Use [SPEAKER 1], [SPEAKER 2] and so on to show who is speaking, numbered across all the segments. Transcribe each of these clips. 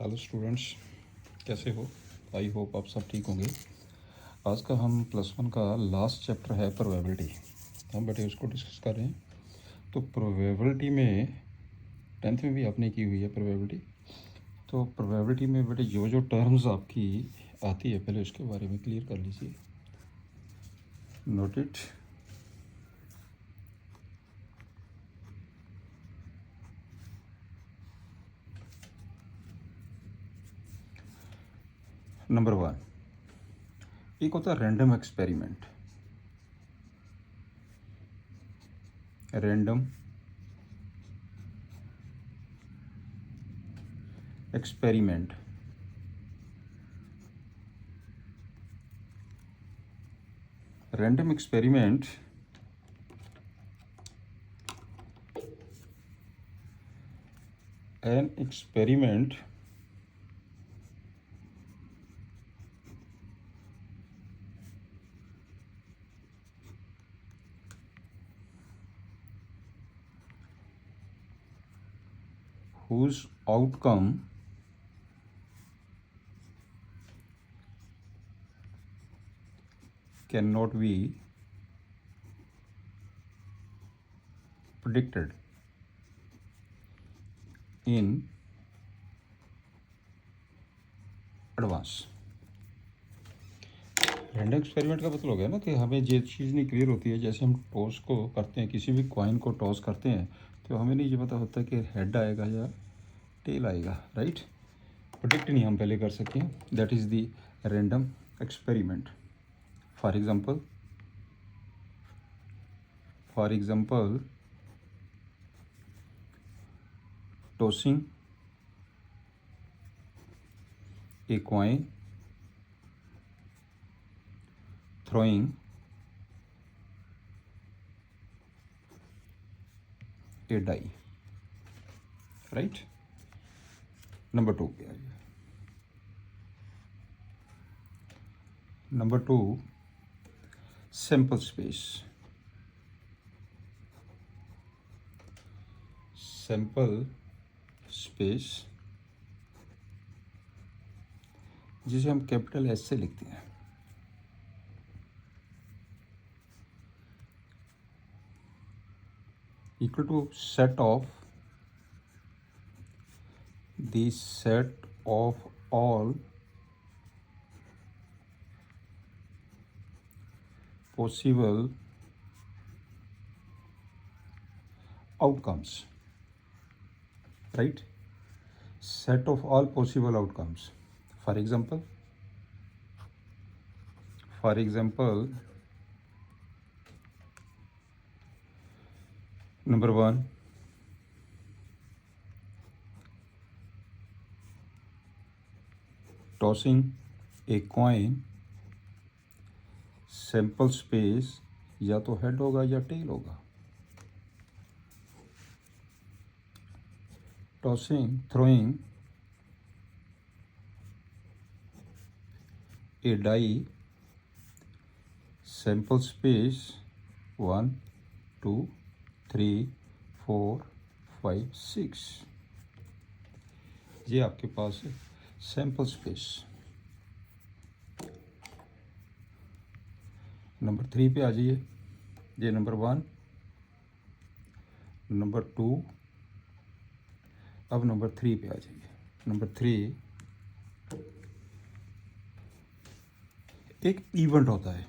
[SPEAKER 1] Hello students, कैसे हो? I hope आप सब ठीक होंगे। आज का हम +1 का लास्ट चैप्टर है प्रोबेबिलिटी। हम बेटे उसको डिस्कस कर रहे हैं। तो प्रोबेबिलिटी में 10th में भी आपने की हुई है प्रोबेबिलिटी। तो प्रोबेबिलिटी में बेटे जो जो टर्म्स आपकी आती है पहले उसके बारे में क्लियर कर लीजिए। Note it. नंबर 1, एक होता है random experiment. Random experiment. Random experiment an experiment whose outcome cannot be predicted in advance। Random experiment का मतलब हो गया ना कि हमें ये चीज़ नहीं क्लियर होती है। जैसे हम टॉस को करते हैं, किसी भी कॉइन को टॉस करते हैं तो हमें नहीं ये पता होता कि हेड आएगा या टेल आएगा, राइट। प्रेडिक्ट नहीं हम पहले कर सकें, that is the random experiment. For example tossing a coin, throwing a die, right। Number 2 पे आइए। Number 2, sample space. Sample space जिसे हम कैपिटल एस से लिखते हैं। Equal to set of all possible outcomes, right। set of all possible outcomes। for example number 1, tossing a coin, sample space या तो head होगा या टेल होगा। throwing a die, sample space 1 2 3 4 5 6। ये आपके पास है सैंपल स्पेस। नंबर 3 पे आ जाइए। ये नंबर 1, नंबर 2, अब नंबर 3 पे आ जाइए। नंबर 3 एक इवेंट होता है।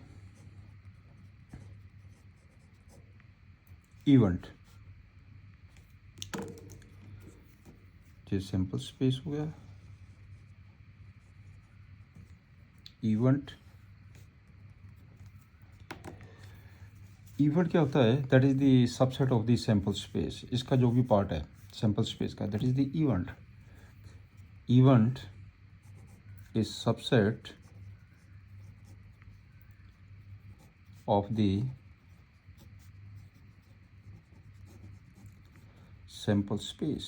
[SPEAKER 1] इवेंट ये सैंपल स्पेस हो गया। इवेंट क्या होता है? That is the subset of the sample space. इसका जो भी पार्ट है सैंपल स्पेस का, that is the event. Event is subset of the sample space.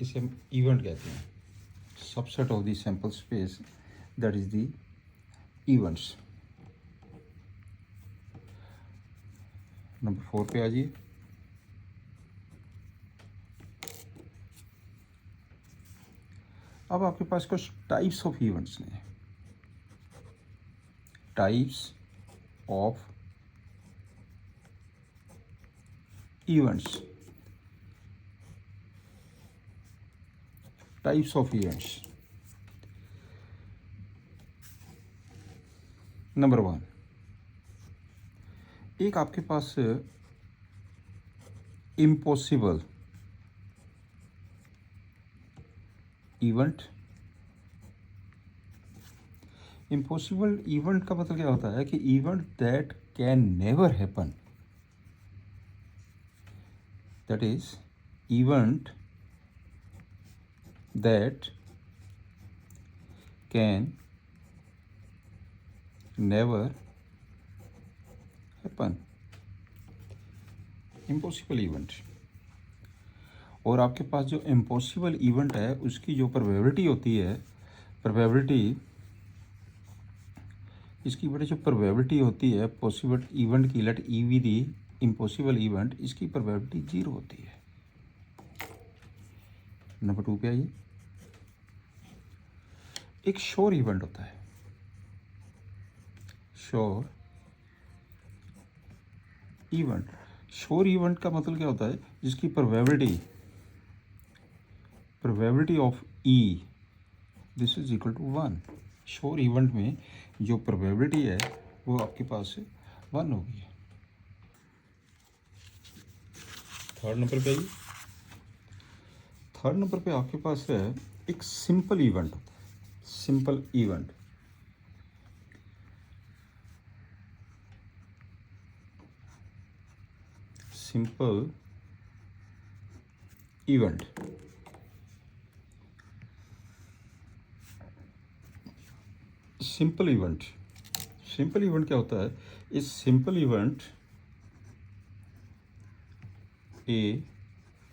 [SPEAKER 1] इसे हम इवेंट कहते हैं। Subset of the sample space, that is the events. Number 4 पे आ जाइए। अब आपके पास कुछ टाइप्स ऑफ इवेंट्स हैं, types of events, types of events. Number 1, एक आपके पास इम्पॉसिबल इवेंट। इम्पॉसिबल इवेंट का मतलब क्या होता है कि event that can never happen, that is event that can never happen, impossible event. और आपके पास जो इम्पॉसिबल इवेंट है उसकी जो प्रोबेबिलिटी होती है, प्रोबेबिलिटी, इसकी बड़ी जो प्रोबेबिलिटी होती है पॉसिबल इवेंट की, लेट ई वी दी इम्पॉसिबल इवेंट, इसकी प्रोबेबिलिटी 0 होती है। नंबर 2 पे आइए, एक श्योर इवेंट होता है। श्योर इवेंट, श्योर इवेंट का मतलब क्या होता है, जिसकी probability of E this is equal to 1। Sure event में जो प्रोबेबिलिटी है वो आपके पास 1 होगी। थर्ड नंबर पे आइए, थर्ड नंबर पे आपके पास है एक सिंपल इवेंट होता है। Simple event, simple event, simple event, simple event क्या होता है, इस simple event, a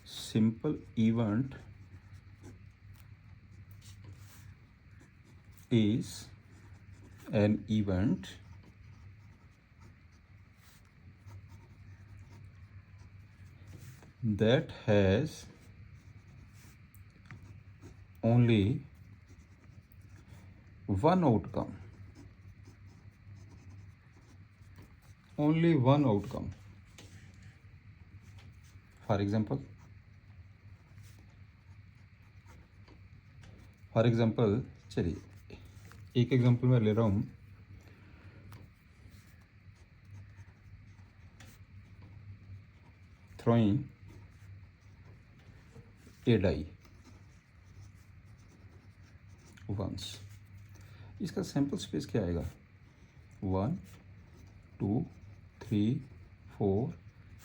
[SPEAKER 1] simple event is an event that has only one outcome, only one outcome. For example, चलिए एक एग्जांपल मैं ले रहा हूँ। थ्रोइंग ए डाई वंस, इसका सैंपल स्पेस क्या आएगा, 1 2 3 4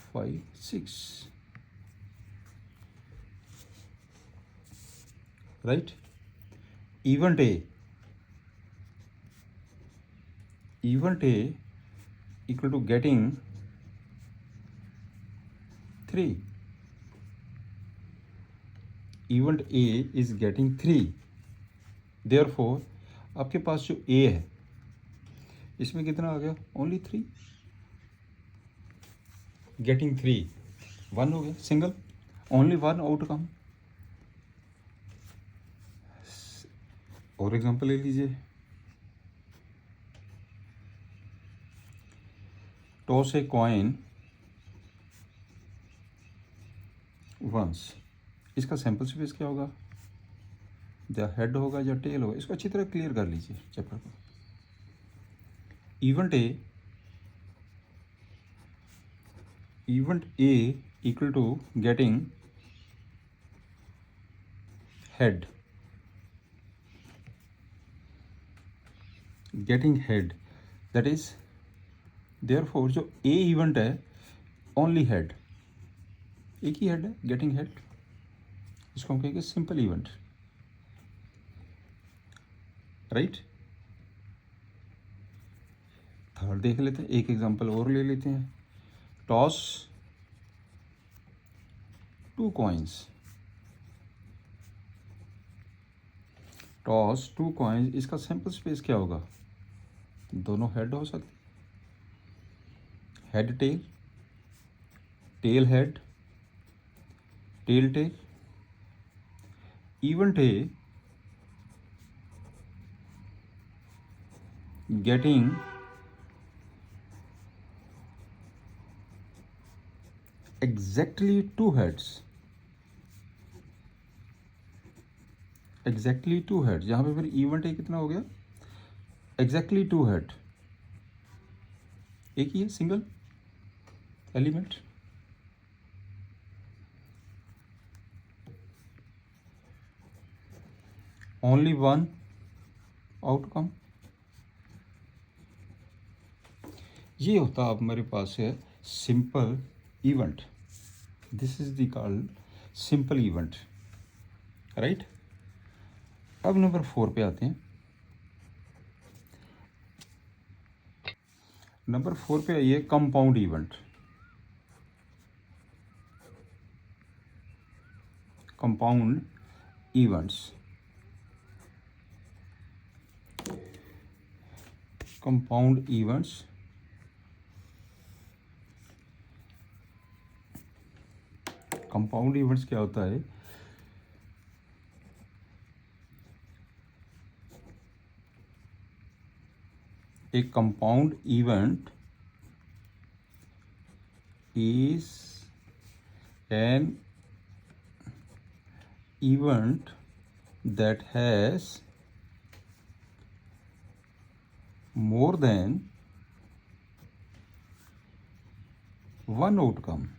[SPEAKER 1] 5 6, right. Event A equal to getting 3, event A is getting 3, therefore आपके पास जो A है इसमें कितना आ गया, ओनली 3, गेटिंग 3 1 हो गया, सिंगल, ओनली 1 आउटकम। और एग्जांपल ले लीजिए, टॉस ए कॉइन वंस, इसका सैंपल स्पेस क्या होगा, या हेड होगा या टेल होगा, इसको अच्छी तरह क्लियर कर लीजिए चैप्टर को। Event A equal to getting head, that is therefore जो ए इवेंट है ओनली हेड, एक ही हेड है, गेटिंग हेड, इसको हम कहेंगे सिंपल इवेंट, राइट। थर्ड देख लेते हैं, एक एग्जांपल और ले लेते हैं। टॉस 2 कॉइन्स, टॉस 2 कॉइन्स, इसका सैंपल स्पेस क्या होगा, दोनों हेड हो सकते, head tail, tail head, tail tail. Event A getting exactly two heads, exactly two head, यहाँ पे फिर इवेंट है कितना हो गया, एग्जैक्टली टू हेड, एक ही है single element. Only one outcome, ये होता अब मेरे पास है simple event. This is the called simple event, right. अब नंबर 4 पे आते हैं। नंबर 4 पे आइए, compound event. Compound events, compound events compound events क्या होता है, a compound event is an event that has more than one outcome.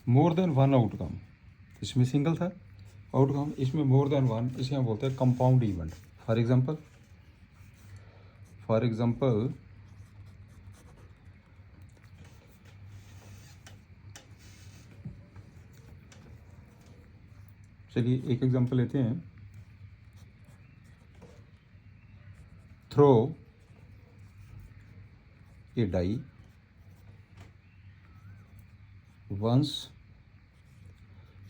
[SPEAKER 1] More than one outcome, इसमें सिंगल था आउटकम, इसमें मोर देन वन, इसे हम बोलते हैं कंपाउंड इवेंट। फॉर एग्जांपल चलिए एक एग्जांपल लेते हैं। Throw a die once,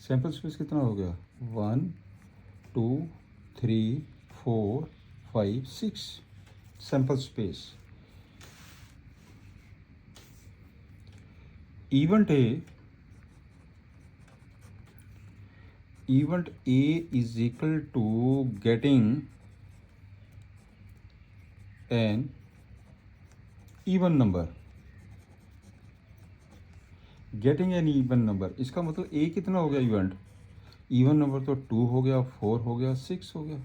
[SPEAKER 1] sample space कितना हो गया, 1 2 3 4 5 6 sample space. Event A is equal to getting an even number, getting an even number, इसका मतलब ए कितना हो गया इवेंट, इवन नंबर तो 2 हो गया, 4 हो गया, 6 हो गया।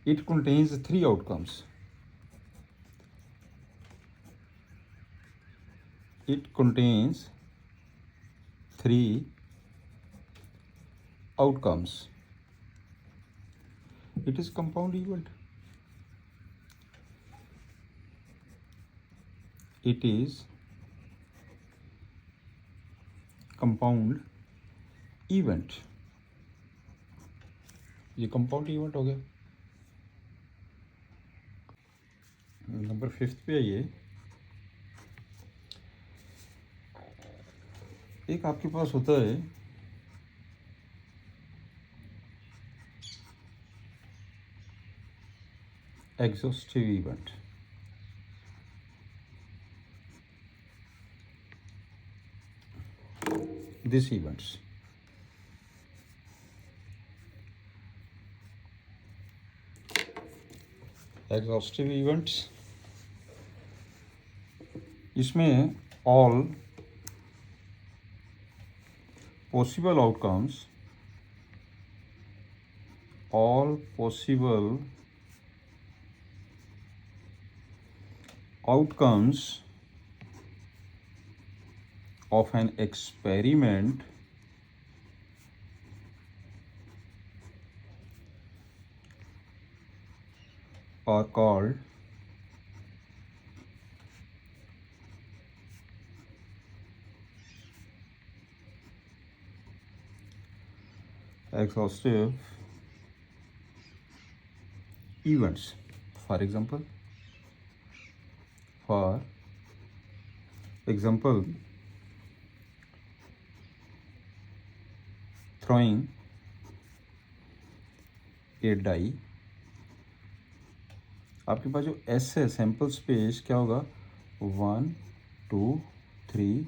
[SPEAKER 1] It contains 3 outcomes, it contains 3 outcomes. It is compound event. It is compound event. ये कंपाउंड इवेंट हो गया। नंबर 5 पे आइए। एक आपके पास होता है exhaustive event. This events exhaustive events, इसमें all possible outcomes, all possible outcomes of an experiment are called exhaustive events. For example, throwing a die, आपके पास जो एस है सैंपल स्पेस क्या होगा, 1 2 3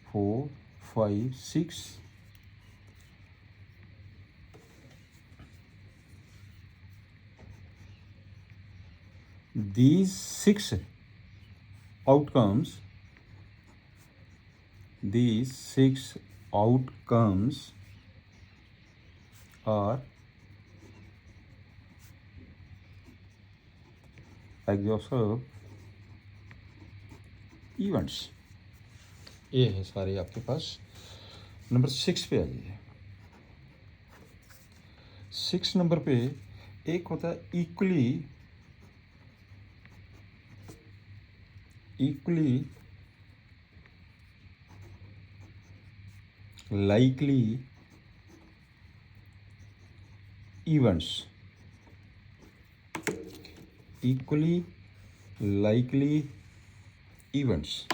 [SPEAKER 1] 4 5 6 these six outcomes are exhaustive events। ये है सारे आपके पास। नंबर 6 पे आ जाइए। 6 नंबर पे एक होता है equally likely events। equally likely events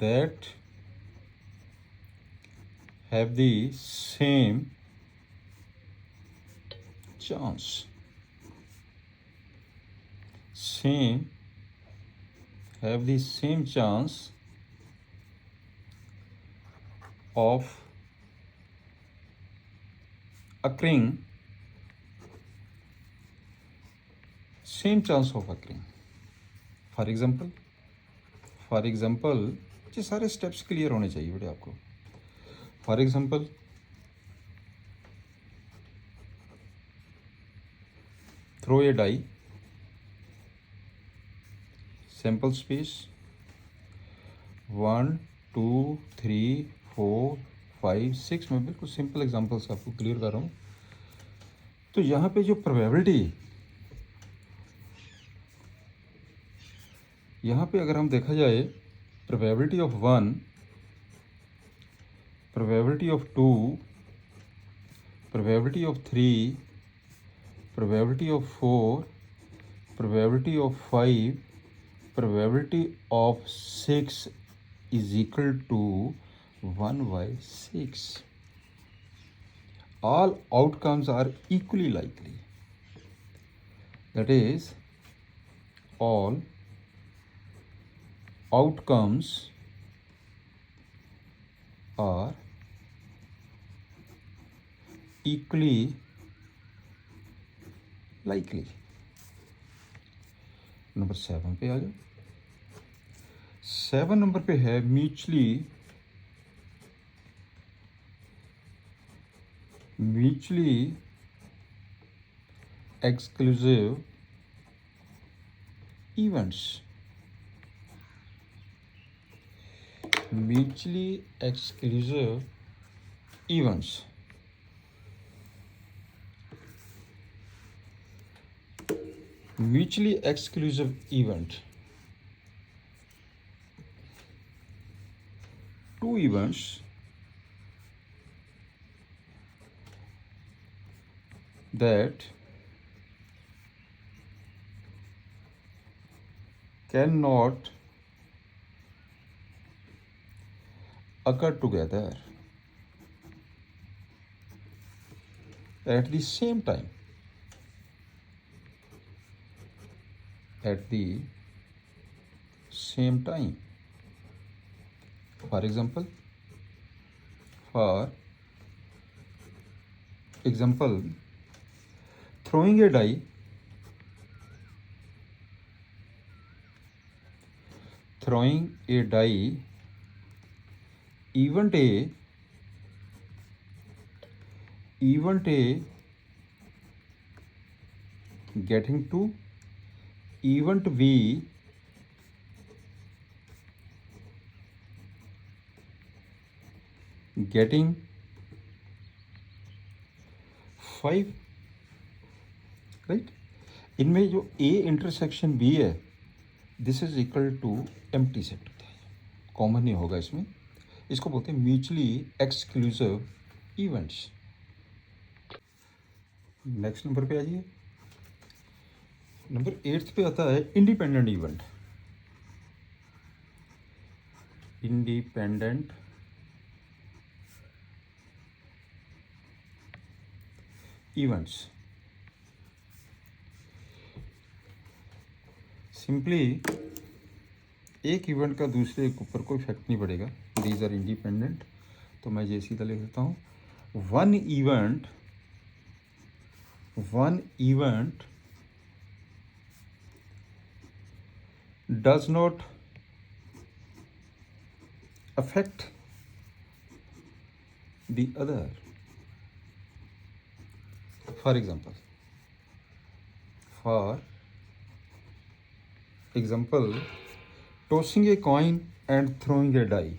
[SPEAKER 1] that have the same chance of occurring for example ये सारे स्टेप्स क्लियर होने चाहिए बेटे आपको। For example throw a die, sample space 1 2 3 4 5 6। मैं बिल्कुल सिंपल एग्जांपल्स आपको क्लियर कर रहा हूँ। तो यहाँ पे जो प्रोबेबिलिटी, यहाँ पे अगर हम देखा जाए probability of 1, probability of 2, probability of 3, probability of 4, probability of 5, probability of 6 is equal to 1/6। All outcomes are equally likely, that is all outcomes are equally likely। Number 7 पे आ जाओ। 7 नंबर पे है mutually exclusive events. Mutually exclusive events. Mutually exclusive event, two events that cannot occur together at the same time। For example, throwing a die, event A getting to event B getting 5, right. इनमें जो A intersection B है, this is equal to empty set होता है, common नहीं होगा इसमें। इसको बोलते हैं mutually exclusive events. Next number पे आ जाइए। नंबर 8 पे आता है independent event. Independent events simply एक इवेंट का दूसरे के ऊपर कोई इफेक्ट नहीं पड़ेगा। दीज आर इंडिपेंडेंट, तो मैं ये सीधा लिख देता हूँ one event does not affect the other. For example, tossing a coin and throwing a die.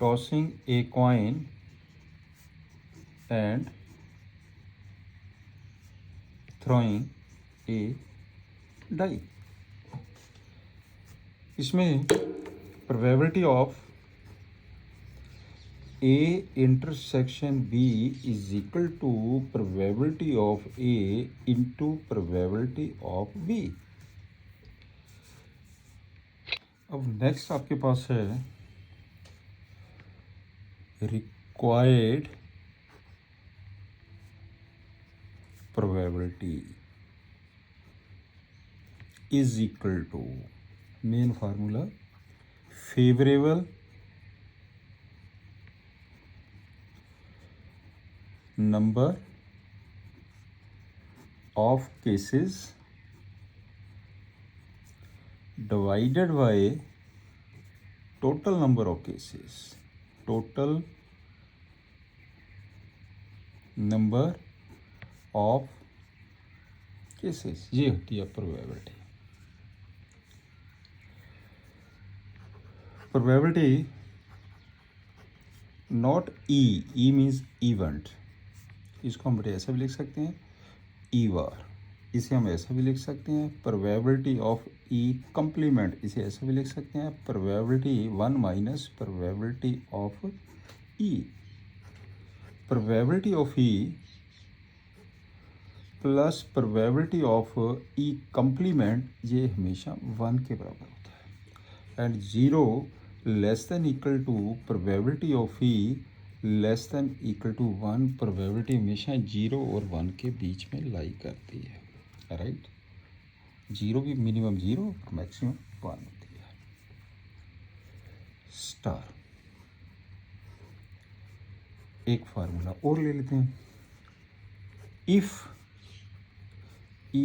[SPEAKER 1] Tossing a coin and throwing a die. इसमें probability of A intersection B is equal to probability of A into probability of B। अब next आपके पास है required probability is equal to main formula favourable number of cases divided by total number of cases, total number of cases, ये होती है probability. Probability not E means event, इसको हम ऐसे भी लिख सकते हैं ई बार, इसे हम ऐसे भी लिख सकते हैं प्रोबेबिलिटी ऑफ ई कम्प्लीमेंट, इसे ऐसे भी लिख सकते हैं probability 1 minus probability of E. Probability of E plus probability of E complement ये हमेशा 1 के बराबर होता है, and 0 less than equal to probability of E less than equal to 1, probability हमेशा 0 और 1 के बीच में लाई करती है, राइट। 0 भी मिनिमम 0 मैक्सिमम 1 होती है। स्टार एक फार्मूला और ले लेते हैं, if E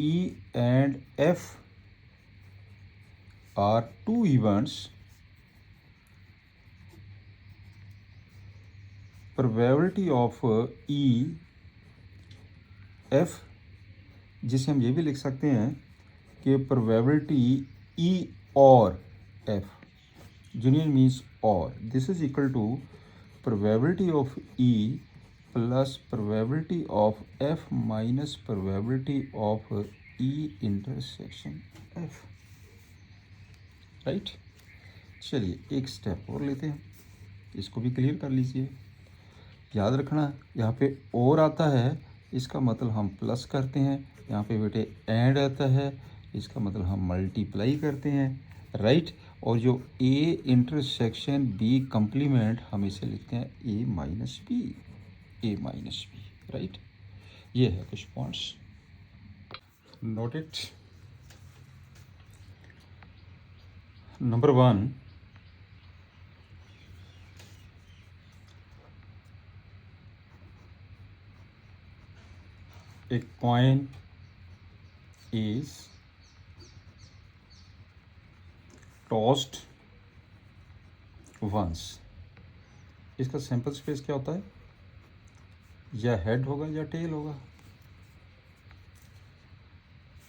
[SPEAKER 1] and F are two events, probability of E F, जिसे हम ये भी लिख सकते हैं कि probability E और F, union means or, this is equal to probability of E plus probability of F minus probability of E intersection F, right. चलिए एक स्टेप और लेते हैं, इसको भी क्लियर कर लीजिए। याद रखना यहाँ पे और आता है, इसका मतलब हम प्लस करते हैं, यहाँ पे बेटे एंड आता है, इसका मतलब हम मल्टीप्लाई करते हैं, राइट। और जो A इंटरसेक्शन B कम्प्लीमेंट हम इसे लिखते हैं A माइनस बी, राइट। ये है कुछ points, note it. Number 1, a coin is tossed once, इसका सैंपल स्पेस क्या होता है, या हेड होगा या टेल होगा,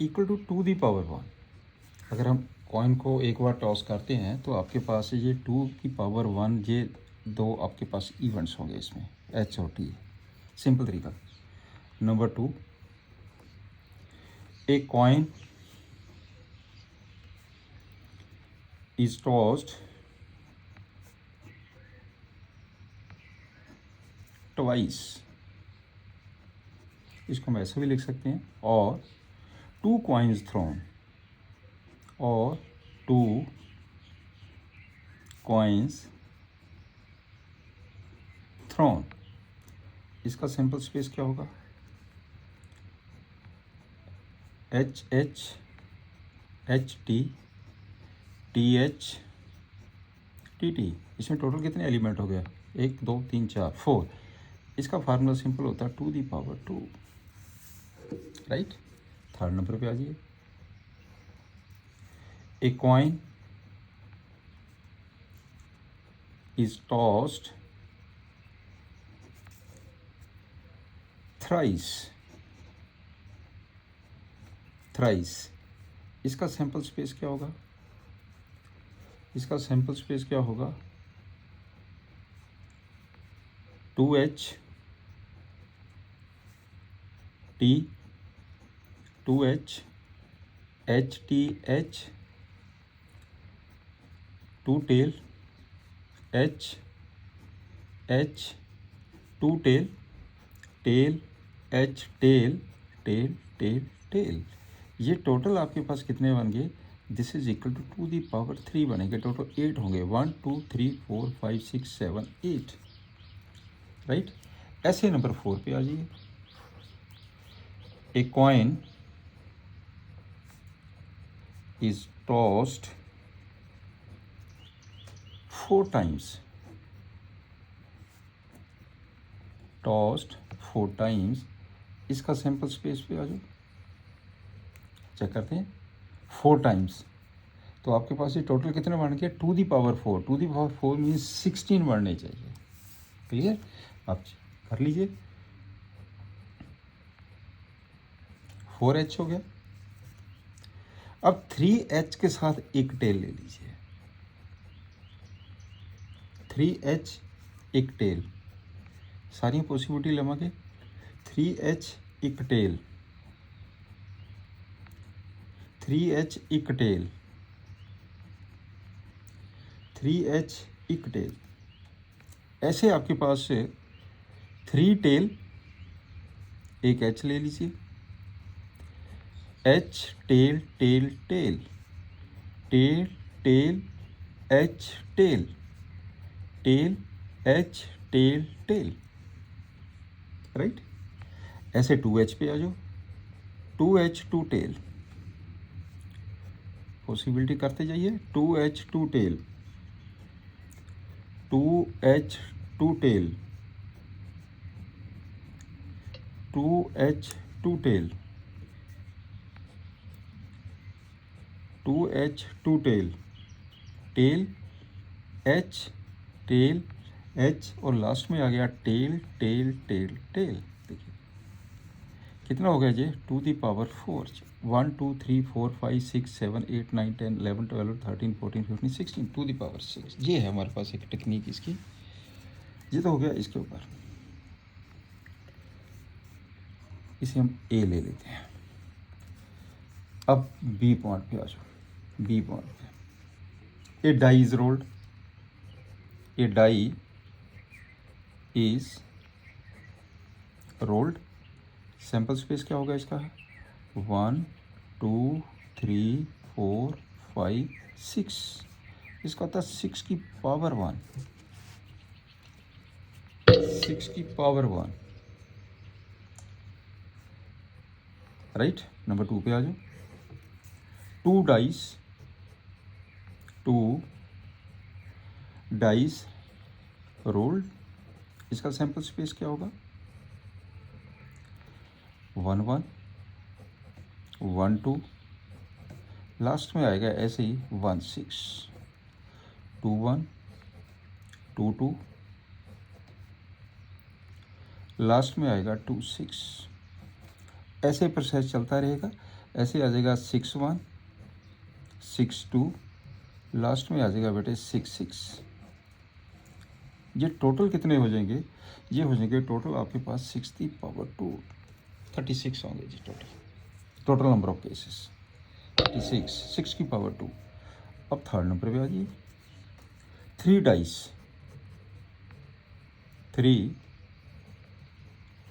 [SPEAKER 1] इक्वल टू 2 दी पावर 1। अगर हम कॉइन को एक बार टॉस करते हैं तो आपके पास ये 2 की पावर 1, ये 2 आपके पास इवेंट्स होंगे इसमें, एच और टी, सिंपल तरीका। Number 2, a coin is tossed twice, इसको हम ऐसे भी लिख सकते हैं, और 2 coins thrown, और 2 coins thrown, इसका सैंपल स्पेस क्या होगा, H H H T TH इसमें टोटल कितने एलिमेंट हो गया, 1 2 3 4 4। इसका फार्मूला सिंपल होता है 2^2, राइट। थर्ड नंबर पे आ जाइए। A coin is tossed thrice. इसका सैंपल स्पेस क्या होगा, इसका सैंपल स्पेस क्या होगा, 2H T 2H HTH 2 tail H 2 tail tail H tail tail tail tail. ये टोटल आपके पास कितने बन गए, दिस इज इक्वल टू 2^3 बनेंगे, टोटल 8 होंगे, 1 2 3 4 5 6 7 8, राइट। ऐसे नंबर 4 पे आ जाइए। A coin is tossed 4 times, tossed 4 times। इसका सैंपल स्पेस पे आ जाओ, चेक करते हैं। 4 times तो आपके पास ये टोटल कितने बन गए, 2^4। 2^4 मीन्स 16 बढ़ने चाहिए, क्लियर। आप कर लीजिए, 4H हो गया। अब 3H के साथ एक टेल ले लीजिए, 3H एक टेल, सारी पॉसिबिलिटी लगा 3H एक टेल, 3H एक टेल, 3H एक टेल। ऐसे आपके पास से 3 टेल, एक H ले लीजिए, H tail tail tail tail tail H tail tail H tail tail, right. ऐसे 2H पे आ जाओ, 2H 2 टेल, पॉसिबिलिटी करते जाइए, 2H 2 tail, 2H 2 tail, 2H 2 tail, 2H 2 tail, tail H tail H, और लास्ट में आ गया टेल टेल टेल टेल। देखिए कितना हो गया जी, 2^4, 1 2 3 4 5 6 7 8 9 10 11 12 13 14 15 16, 2^6। ये है हमारे पास एक टेक्निक इसकी। ये तो हो गया इसके ऊपर। इसे हम A ले लेते हैं। अब B पॉइंट पे आ जाओ। B पॉइंट पे, a die is rolled, a die is rolled. Sample space क्या होगा इसका, 1 2 3 4 5 6। इसका होता है 6 की पावर 1, 6 की पावर 1, राइट। नंबर 2 पे आ जाओ। 2 डाइस रोल्ड। इसका सैंपल स्पेस क्या होगा, 1 1 1 2, लास्ट में आएगा ऐसे ही 1 6, 2 1 2 2, लास्ट में आएगा 2 6। ऐसे प्रोसेस चलता रहेगा। ऐसे आ जाएगा 6 1 6 2, लास्ट में आ जाएगा बेटे 6 6। ये टोटल कितने हो जाएंगे, ये हो जाएंगे टोटल आपके पास 6^2, 36 होंगे जी टोटल नंबर ऑफ केसेस 36, 6 की पावर 2। अब थर्ड नंबर पे आ जाइए। 3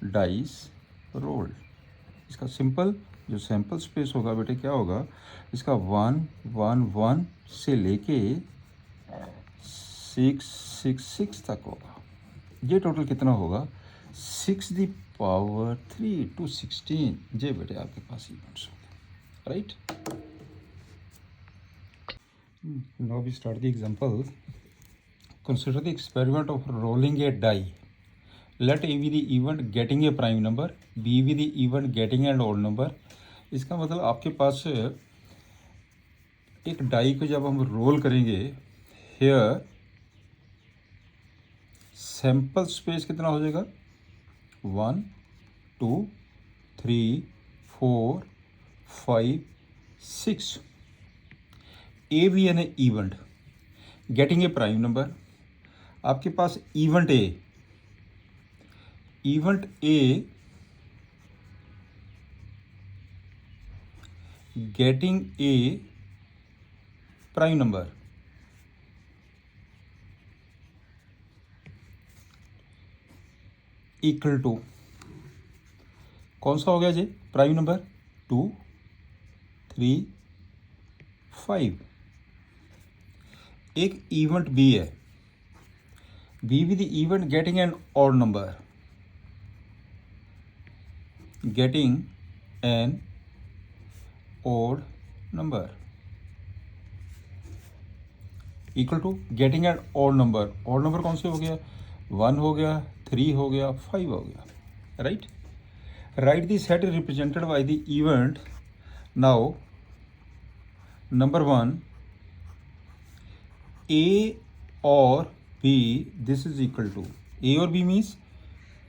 [SPEAKER 1] डाइस रोल्ड। इसका सिंपल जो सैंपल स्पेस होगा बेटे क्या होगा, इसका 1 1 1 से लेके 6 6 6 तक होगा। ये टोटल कितना होगा, 6^3 to 16। ये बेटे आपके पास इवेंट्स होंगे, right. Now we start the example. Consider the experiment of rolling a die. Let A be the event getting a prime number, B be the event getting an odd number. इसका मतलब आपके पास एक die को जब हम role करेंगे, hair sample space कितना हो जाएगा, 1 2 3 4 5 6. ए भी यानी event, getting a prime number. आपके पास event A getting a prime number. Equal to कौन सा हो गया जी, प्राइम नंबर 2 3 5. एक इवेंट बी है, बी भी the event getting an odd number, getting an odd number equal to getting an odd number. odd number कौन से हो गया, 1 हो गया, 3 हो गया, 5 हो गया. Right. Right the set represented by the event. Now number 1, A और B, this is equal to A और B means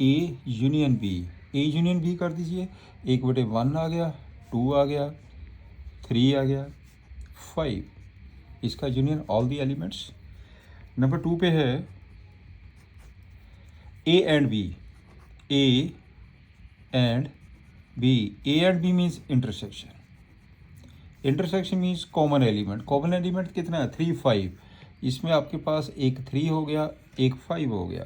[SPEAKER 1] A union B. A union B कर दीजिए, 1/1 आ गया, 2 आ गया, 3 आ गया, 5. इसका union all the elements. Number 2 पे है A and B. A and B. A and B means intersection. Intersection means common element. Common element कितना है, 3 5. इसमें आपके पास एक 3 हो गया, एक 5 हो गया.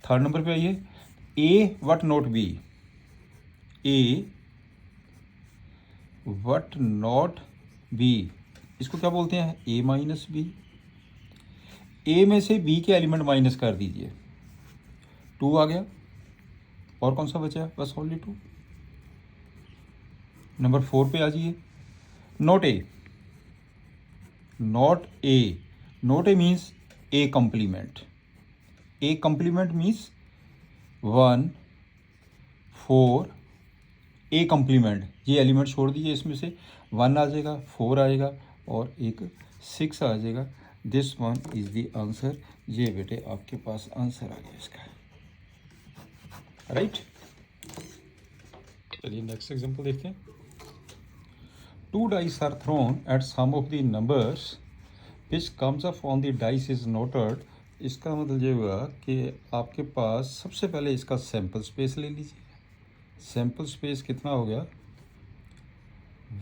[SPEAKER 1] थर्ड नंबर पे आइए, A but not B. A but not B, इसको क्या बोलते हैं, ए माइनस बी. ए में से बी के एलिमेंट माइनस कर दीजिए, 2 आ गया, और कौन सा बचा, बस ओनली 2. नंबर 4 पे आ जाइए, not a. Not a, not a means A complement. A complement means 1 4. A complement, ये एलिमेंट छोड़ दीजिए, इसमें से 1 आ जाएगा, 4 आएगा और एक 6 आ जाएगा. This one is the answer. ये बेटे आपके पास आंसर आ गया इसका. राइट. चलिए नेक्स्ट एग्जांपल देखते हैं. 2 dice are thrown at sum of the numbers which comes up on the dice is noted. इसका मतलब ये हुआ कि आपके पास सबसे पहले इसका सैम्पल स्पेस ले लीजिए. सैम्पल स्पेस कितना हो गया,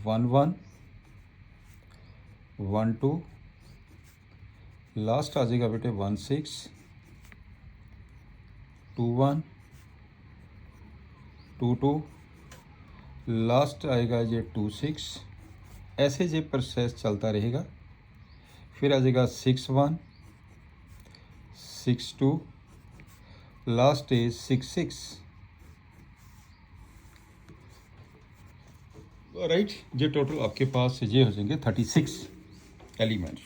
[SPEAKER 1] 1 1 1 2, लास्ट आ जाएगा बेटे 1 6 2 1 2 2, लास्ट आएगा ये 2 6. ऐसे ये प्रोसेस चलता रहेगा. फिर आ जाएगा 6 1 6 2, लास्ट इज 6 6. राइट. ये टोटल आपके पास ये हो जाएंगे 36 एलिमेंट्स.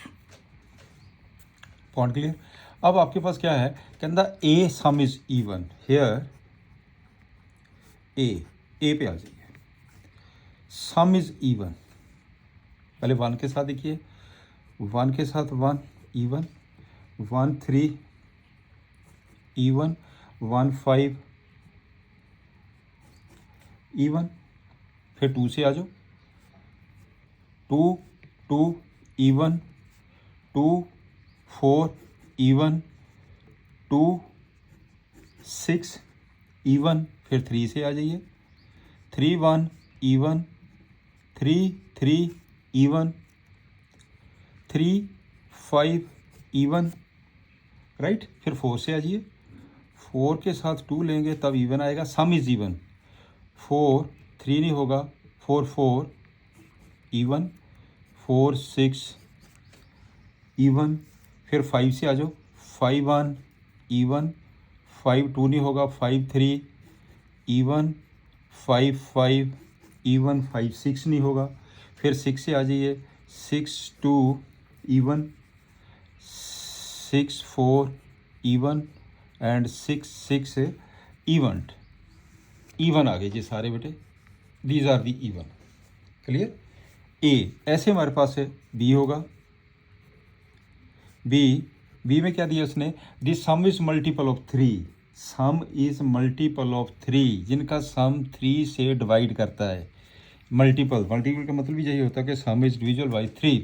[SPEAKER 1] Point clear. अब आपके पास क्या है, कहता ए सम इज इवन. हेयर ए पे आ जाइए, सम इज इवन. पहले 1 के साथ देखिए, 1 के साथ 1 इवन, 1 3 इवन, 1 5 इवन. फिर 2 से आ जाओ, 2 2 इवन, 2 4 इवन, 2 6 इवन. फिर 3 से आ जाइए, 3 1 इवन, 3 3 इवन, 3 5 इवन. राइट. फिर 4 से आ जाइए, 4 के साथ 2 लेंगे तब इवन आएगा. सम इज इवन, 4 3 नहीं होगा, 4 4 इवन, 4 6 इवन. फिर 5 से आ जाओ, 5 1 इवन, 5 2 नहीं होगा, 5 3 इवन, 5 5 इवन, 5 6 नहीं होगा. फिर 6 से आ जाइए, 6 2 even, 6 4 even and 6 6 event. Even आ गए जी सारे बेटे, these are the even. Clear. ए ऐसे हमारे पास है, बी होगा, बी में क्या दिया उसने, the sum is multiple of 3, sum is multiple of 3, जिनका सम 3 से डिवाइड करता है। मल्टीपल का मतलब भी यही होता है कि सम इज डिविजिबल बाई 3।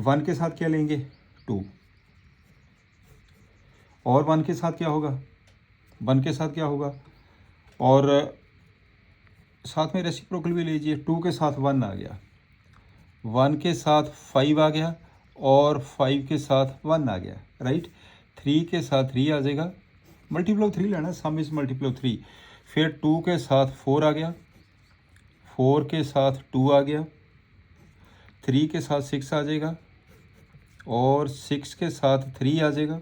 [SPEAKER 1] 1 के साथ क्या लेंगे, 2, और 1 के साथ क्या होगा, 1 के साथ क्या होगा, और साथ में रेसिप्रोकल भी लीजिए, 2 के साथ 1 आ गया, 1 के साथ 5 आ गया, और 5 के साथ 1 आ गया, राइट। 3 के साथ 3 आ जाएगा, मल्टीपल ऑफ 3 लेना, सम इज मल्टीपल ऑफ 3। फिर 2 के साथ 4 आ गया, 4 के साथ 2 आ गया, 3 के साथ 6 आ जाएगा, और 6 के साथ 3 आ जाएगा,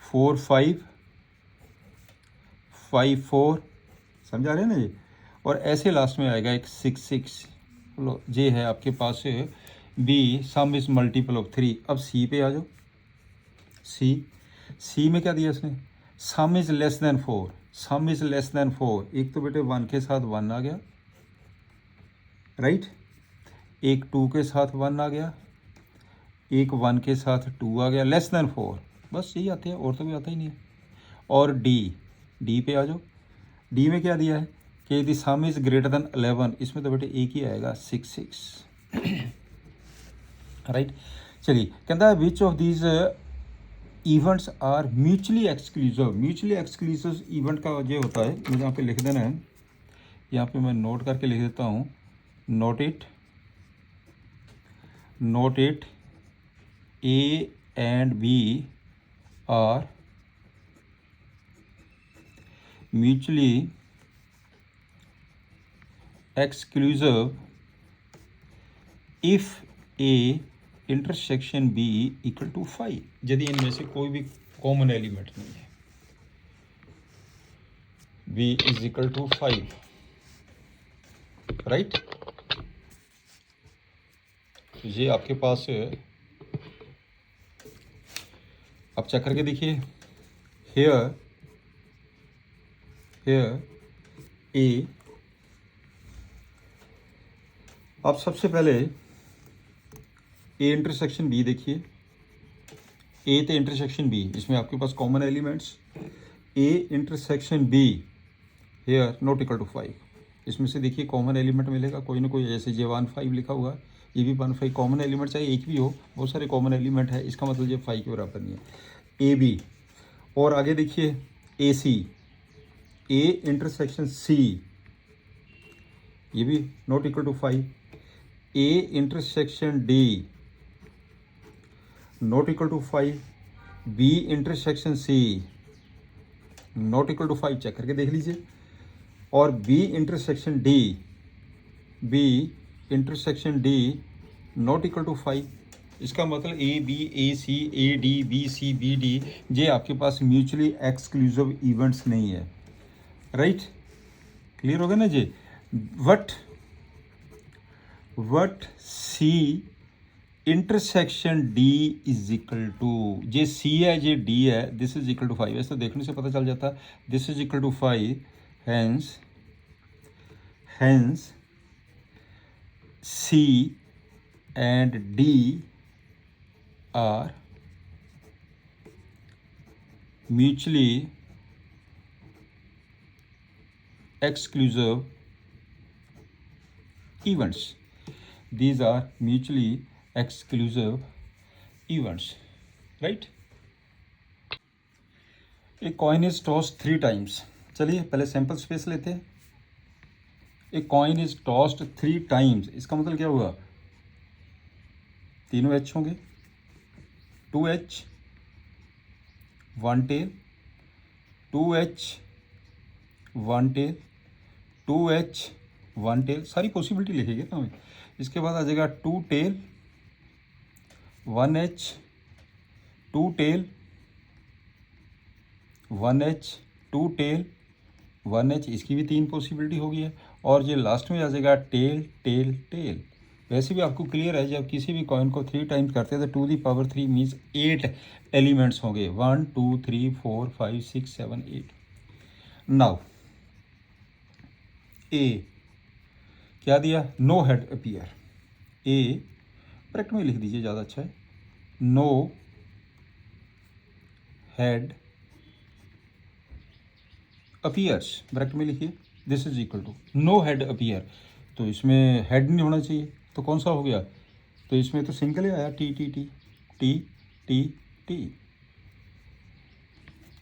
[SPEAKER 1] 4 5 5 4, समझा रहे हैं ना ये। और ऐसे लास्ट में आएगा एक 6 6। लो ये है आपके पास B, sum is multiple of 3। अब सी पे आ जाओ। सी में क्या दिया इसने, सम is less than 4, some is less than 4। एक तो बेटे 1 के साथ 1 आ गया, राइट, एक 2 के साथ 1 आ गया, एक 1 के साथ 2 आ गया, लेस देन 4। बस यही आते हैं, और तो भी आता ही नहीं है। और डी पे आ जाओ। डी में क्या दिया है कि the some is greater then 11, इसमें तो बेटे एक ही आएगा, 6 6, राइट। चलिए, कहता है which of these events are mutually exclusive. Mutually exclusive event का ये होता है, मुझे यहाँ पे लिख देना है, यहाँ पे मैं नोट करके लिख देता हूँ, note it A and B are mutually exclusive if a intersection b equal to 5, यदि इनमें से कोई भी कॉमन एलिमेंट नहीं है, b is equal to 5, right. तो ये आपके पास आप चेक करके देखिए, हेयर ए, आप सबसे पहले ए इंटरसेक्शन बी देखिए, ए तो इंटरसेक्शन बी, इसमें आपके पास common elements, A intersection B here not equal to 5। इसमें से देखिए कॉमन एलिमेंट मिलेगा कोई ना कोई, जैसे ये 1 5 लिखा हुआ है, ये भी 1 5 कॉमन एलिमेंट, चाहे एक भी हो, बहुत सारे कॉमन एलिमेंट है, इसका मतलब ये 5 के बराबर नहीं है। ए बी, और आगे देखिए ए सी, ए इंटरसेक्शन सी, ये भी not equal to 5। A intersection D not equal to 5, B intersection C not equal to 5, check करके देख लीजिए। और B intersection D not equal to 5, इसका मतलब A B A C A D B C B D, ये आपके पास mutually exclusive events नहीं है, राइट। क्लियर हो गया ना जी। What C intersection D is equal to, ये सी है ये डी है, दिस इज इक्वल टू 5, ऐसे तो देखने से पता चल जाता है, this is equal to 5, hence C and D are mutually exclusive events. These are mutually exclusive events, right? A coin is tossed 3 times. चलिए पहले सैंपल स्पेस लेते हैं। A coin is tossed 3 times, इसका मतलब क्या हुआ, तीनों एच होंगे, 2H 1 tail, 2H 1 tail, 2H 1 tail, सारी पॉसिबिलिटी लिखेंगे ना हमें। इसके बाद आ जाएगा 2 tell 1H 2 tell 1H 2 tell 1H, इसकी भी 3 पॉसिबिलिटी होगी है। और ये लास्ट में आ जाएगा टेल टेल टेल, वैसे भी आपको क्लियर है, जब किसी भी कॉइन को 3 टाइम्स करते हैं तो 2 दी पावर 3 मीन्स 8 एलिमेंट्स होंगे, 1 2 3 4 5 6 7 8। नाउ ए क्या दिया, no head appear, A bracket में लिख दीजिए ज़्यादा अच्छा है, नो हेड अपीयर्स, ब्रैकेट में लिखिए, this is equal to no head appear, तो इसमें हेड नहीं होना चाहिए, तो कौन सा हो गया, तो इसमें तो सिंगल ही आया, T T T T T T,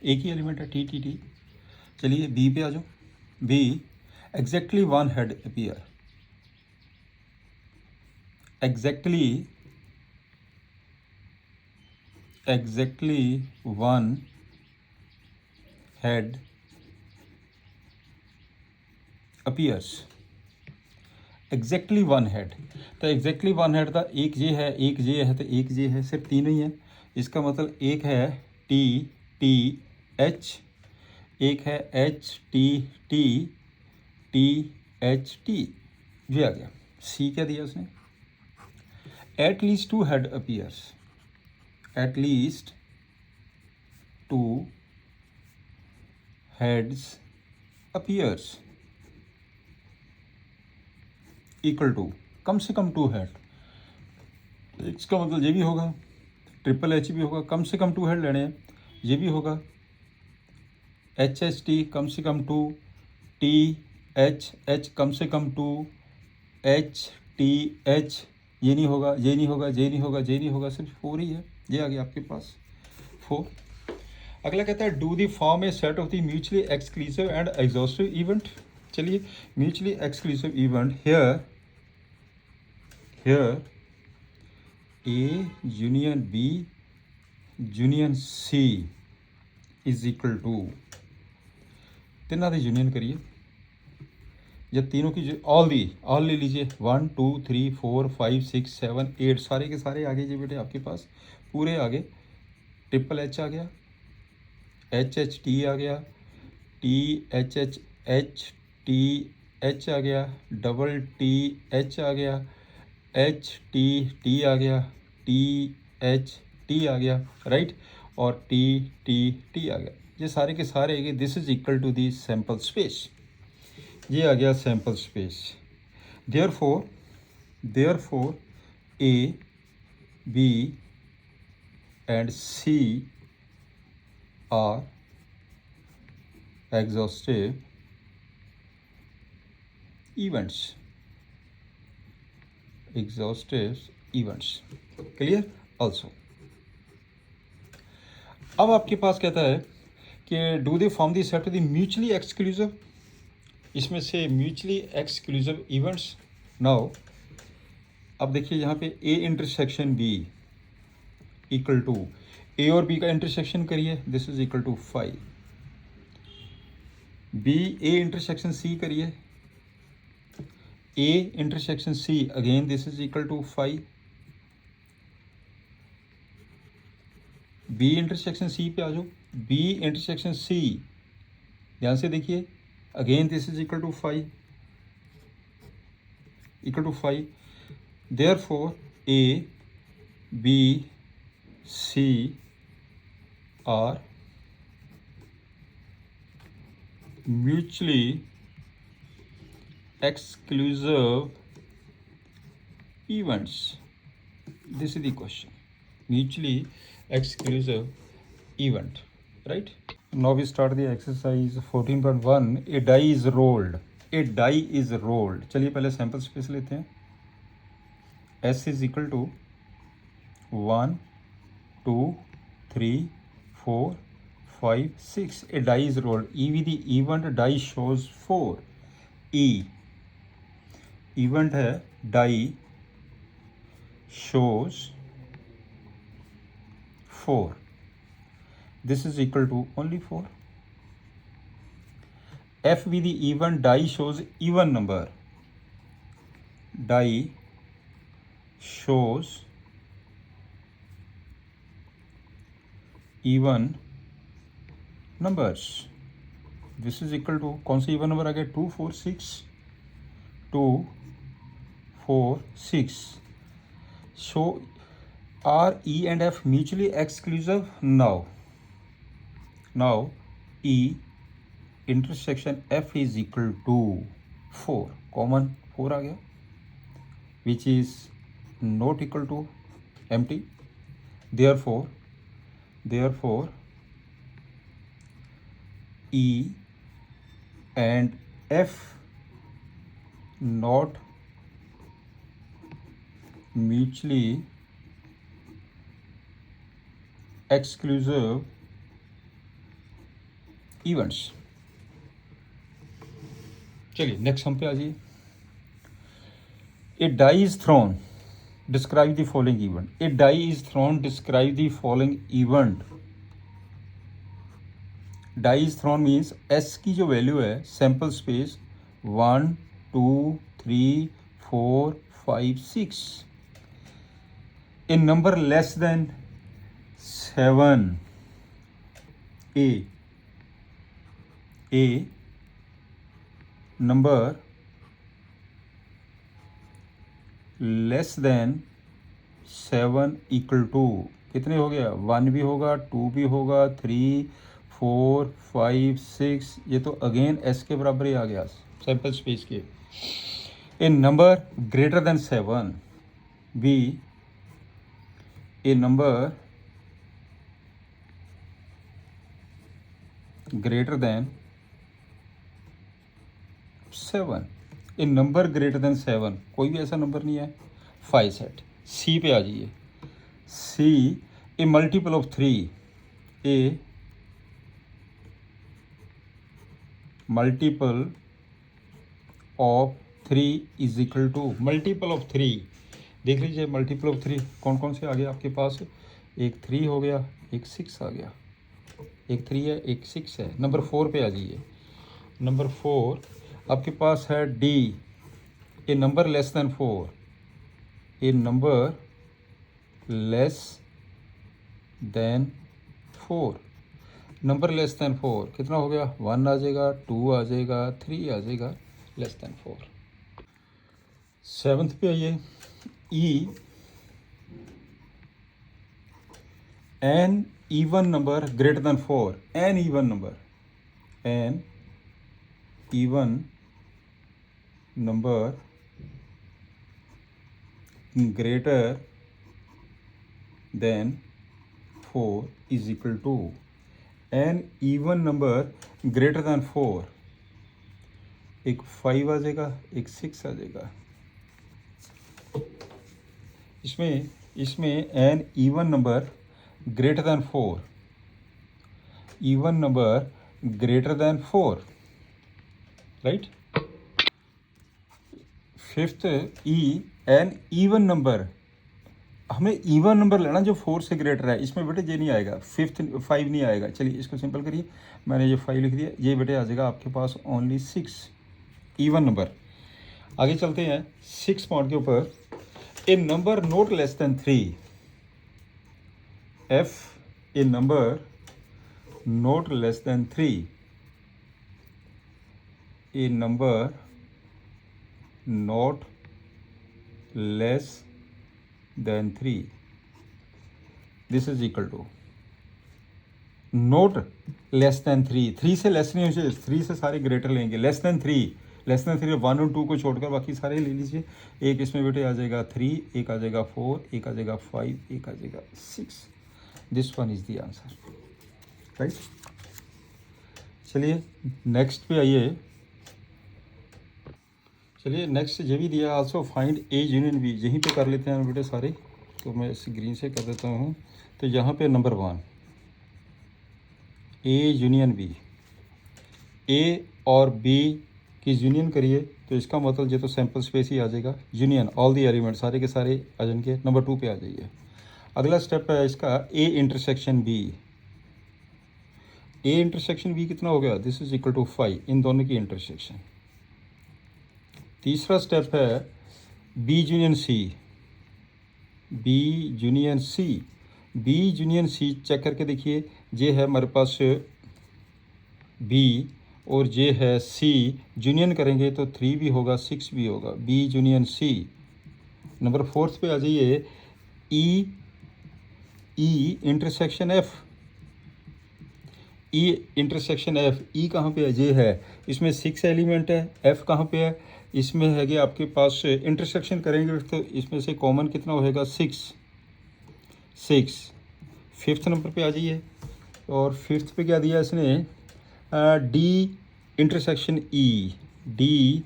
[SPEAKER 1] एक ही एलिमेंट है टी टी टी। चलिए बी पे आ जाओ, B exactly one head appear, exactly one head appears, exactly one head, तो एग्जैक्टली वन हेड था, एक जे है एक जे है तो एक जे है, सिर्फ तीन ही है, इसका मतलब एक है टी टी एच, एक है H T T T H T, ये आ गया। सी क्या दिया उसने, at least two head appears, at least two heads appears equal to कम से कम 2 हेड, इसका मतलब ये भी होगा, ट्रिपल एच भी होगा, कम से कम 2 हेड लेने हैं, ये भी होगा एच एच टी कम से कम 2, टी एच एच कम से कम 2, एच टी एच, ये नहीं होगा ये नहीं होगा ये नहीं होगा ये नहीं होगा, सिर्फ 4 ही है, ये आ गया आपके पास 4। अगला कहता है do they form a set of the mutually exclusive and exhaustive event. चलिए mutually exclusive event, here A union B union C is equal to, तीनों की यूनियन करिए, जब तीनों की ऑल ले लीजिए, 1 2 3 4 5 6 7 8, सारे के सारे आगे जी बेटे आपके पास पूरे आगे, ट्रिपल एच आ गया, एच एच टी आ गया, T H H H T H आ गया, डबल टी एच आ गया, एच टी टी आ गया, टी एच टी आ गया, राइट, और टी टी टी आ गया, ये सारे के सारे आगे, this is equal to the sample space, ये आ गया sample space. Therefore A B and C are exhaustive events, clear also. अब आपके पास कहता है कि do they form the set the mutually exclusive, इसमें से म्यूचुअली एक्सक्लूसिव इवेंट्स। नाउ अब देखिए यहाँ पे A intersection B equal to, A और बी का इंटरसेक्शन करिए, this is equal to 5, B A intersection C करिए, A intersection C again this is equal to 5, B intersection C पे आ जाओ, बी इंटरसेक्शन सी ध्यान से देखिए, again this is equal to 5, therefore A B C are mutually exclusive events, this is the question, mutually exclusive event, right? Now we start the exercise 14.1, a die is rolled, चलिए पहले sample space लेते हैं, S is equal to 1 2 3 4 5 6, a die is rolled, E with the event die shows 4, E event है die shows 4, this is equal to only 4, F with the event die shows even number, die shows even numbers, this is equal to, कौन सा even number आ गया, 2 4 6, 2 4, 6. So are E and F mutually exclusive? No. Now E intersection F is equal to 4. Common 4 आ गया, which is not equal to empty. Therefore E and F not mutually exclusive events. चलिए next हम पे आ जाइए. A die is thrown. Describe the following event. A die is thrown. Describe the following event. Die is thrown means S की जो value है sample space 1 2 3 4 5 6. A number less than 7. A number less than 7 equal to कितने हो गया, 1 भी होगा, 2 भी होगा, 3 4 5 6. ये तो अगेन एस के बराबर ही आ गया सैम्पल स्पेस के. ए नंबर ग्रेटर देन 7. बी ए नंबर ग्रेटर देन 7. ए नंबर ग्रेटर देन 7 कोई भी ऐसा नंबर नहीं है. 5 सेट. सी पे आ जाइए. C a multiple of 3. A multiple of 3 is equal to multiple of 3. देख लीजिए मल्टीपल ऑफ 3 कौन कौन से आ गए आपके पास. एक 3 हो गया, एक 6 आ गया, एक 3 है, एक 6 है. नंबर 4 पे आ जाइए. नंबर 4 आपके पास है D. A number less than 4. A number less than 4. Number less than 4 कितना हो गया, 1 आ जाएगा, 2 आ जाएगा, 3 आ जाएगा, लेस देन 4. 7th पे आइए. E an even number greater than 4. An even number. An even number greater than 4 is equal to an even number greater than 4. एक 5 आ जाएगा, एक 6 आ जाएगा. इसमें an even number greater than 4. Even number greater than 4. Right? 5th E an even number. हमें even number लेना जो 4 से greater है. इसमें बेटे ये नहीं आएगा, 5 नहीं आएगा. चलिए इसको सिंपल करिए. मैंने ये 5 लिख दिया. ये बेटे आ जाएगा आपके पास ओनली 6 इवन नंबर. आगे चलते हैं 6 पॉइंट के ऊपर. A number not less than 3. F a number not less than 3. A number not less than 3. This is equal to not less than 3. 3 से लेस नहीं हो, 3 से सारे ग्रेटर लेंगे. लेस देन 3 1 और 2 को छोड़कर बाकी सारे ले लीजिए. एक इसमें बेटे आ जाएगा 3, एक आ जाएगा 4, एक आ जाएगा 5, एक आ जाएगा 6. This one is the answer. Right? चलिए नेक्स्ट पे आइए. चलिए नेक्स्ट ये भी दिया also find A union B. यहीं पे कर लेते हैं बेटे सारे. तो मैं इस ग्रीन से कर देता हूँ. तो यहाँ पे number 1 A union B. A और बी की यूनियन करिए तो इसका मतलब ये तो सैम्पल स्पेस ही आ जाएगा. यूनियन ऑल दी एलिमेंट सारे के सारे आ जाएंगे. नंबर 2 पे आ जाइए. अगला स्टेप है इसका A intersection B. A intersection B कितना हो गया, दिस इज इक्वल टू 5. इन दोनों की इंटरसेक्शन. तीसरा स्टेप है B union C. B union C. B union C check करके देखिए. ये है हमारे पास बी और ये है सी. यूनियन करेंगे तो 3 भी होगा, 6 भी होगा. बी यूनियन सी नंबर 4 पे आ जाइए, E intersection F, E intersection F, E कहाँ पे है, ये है, इसमें 6 एलिमेंट है, एफ कहाँ पे है, इसमें है कि आपके पास इंटरसेक्शन करेंगे तो इसमें से कॉमन कितना होएगा, 6। 5th नंबर पे आ जाइए, और 5th पे क्या दिया इसने, D intersection E, D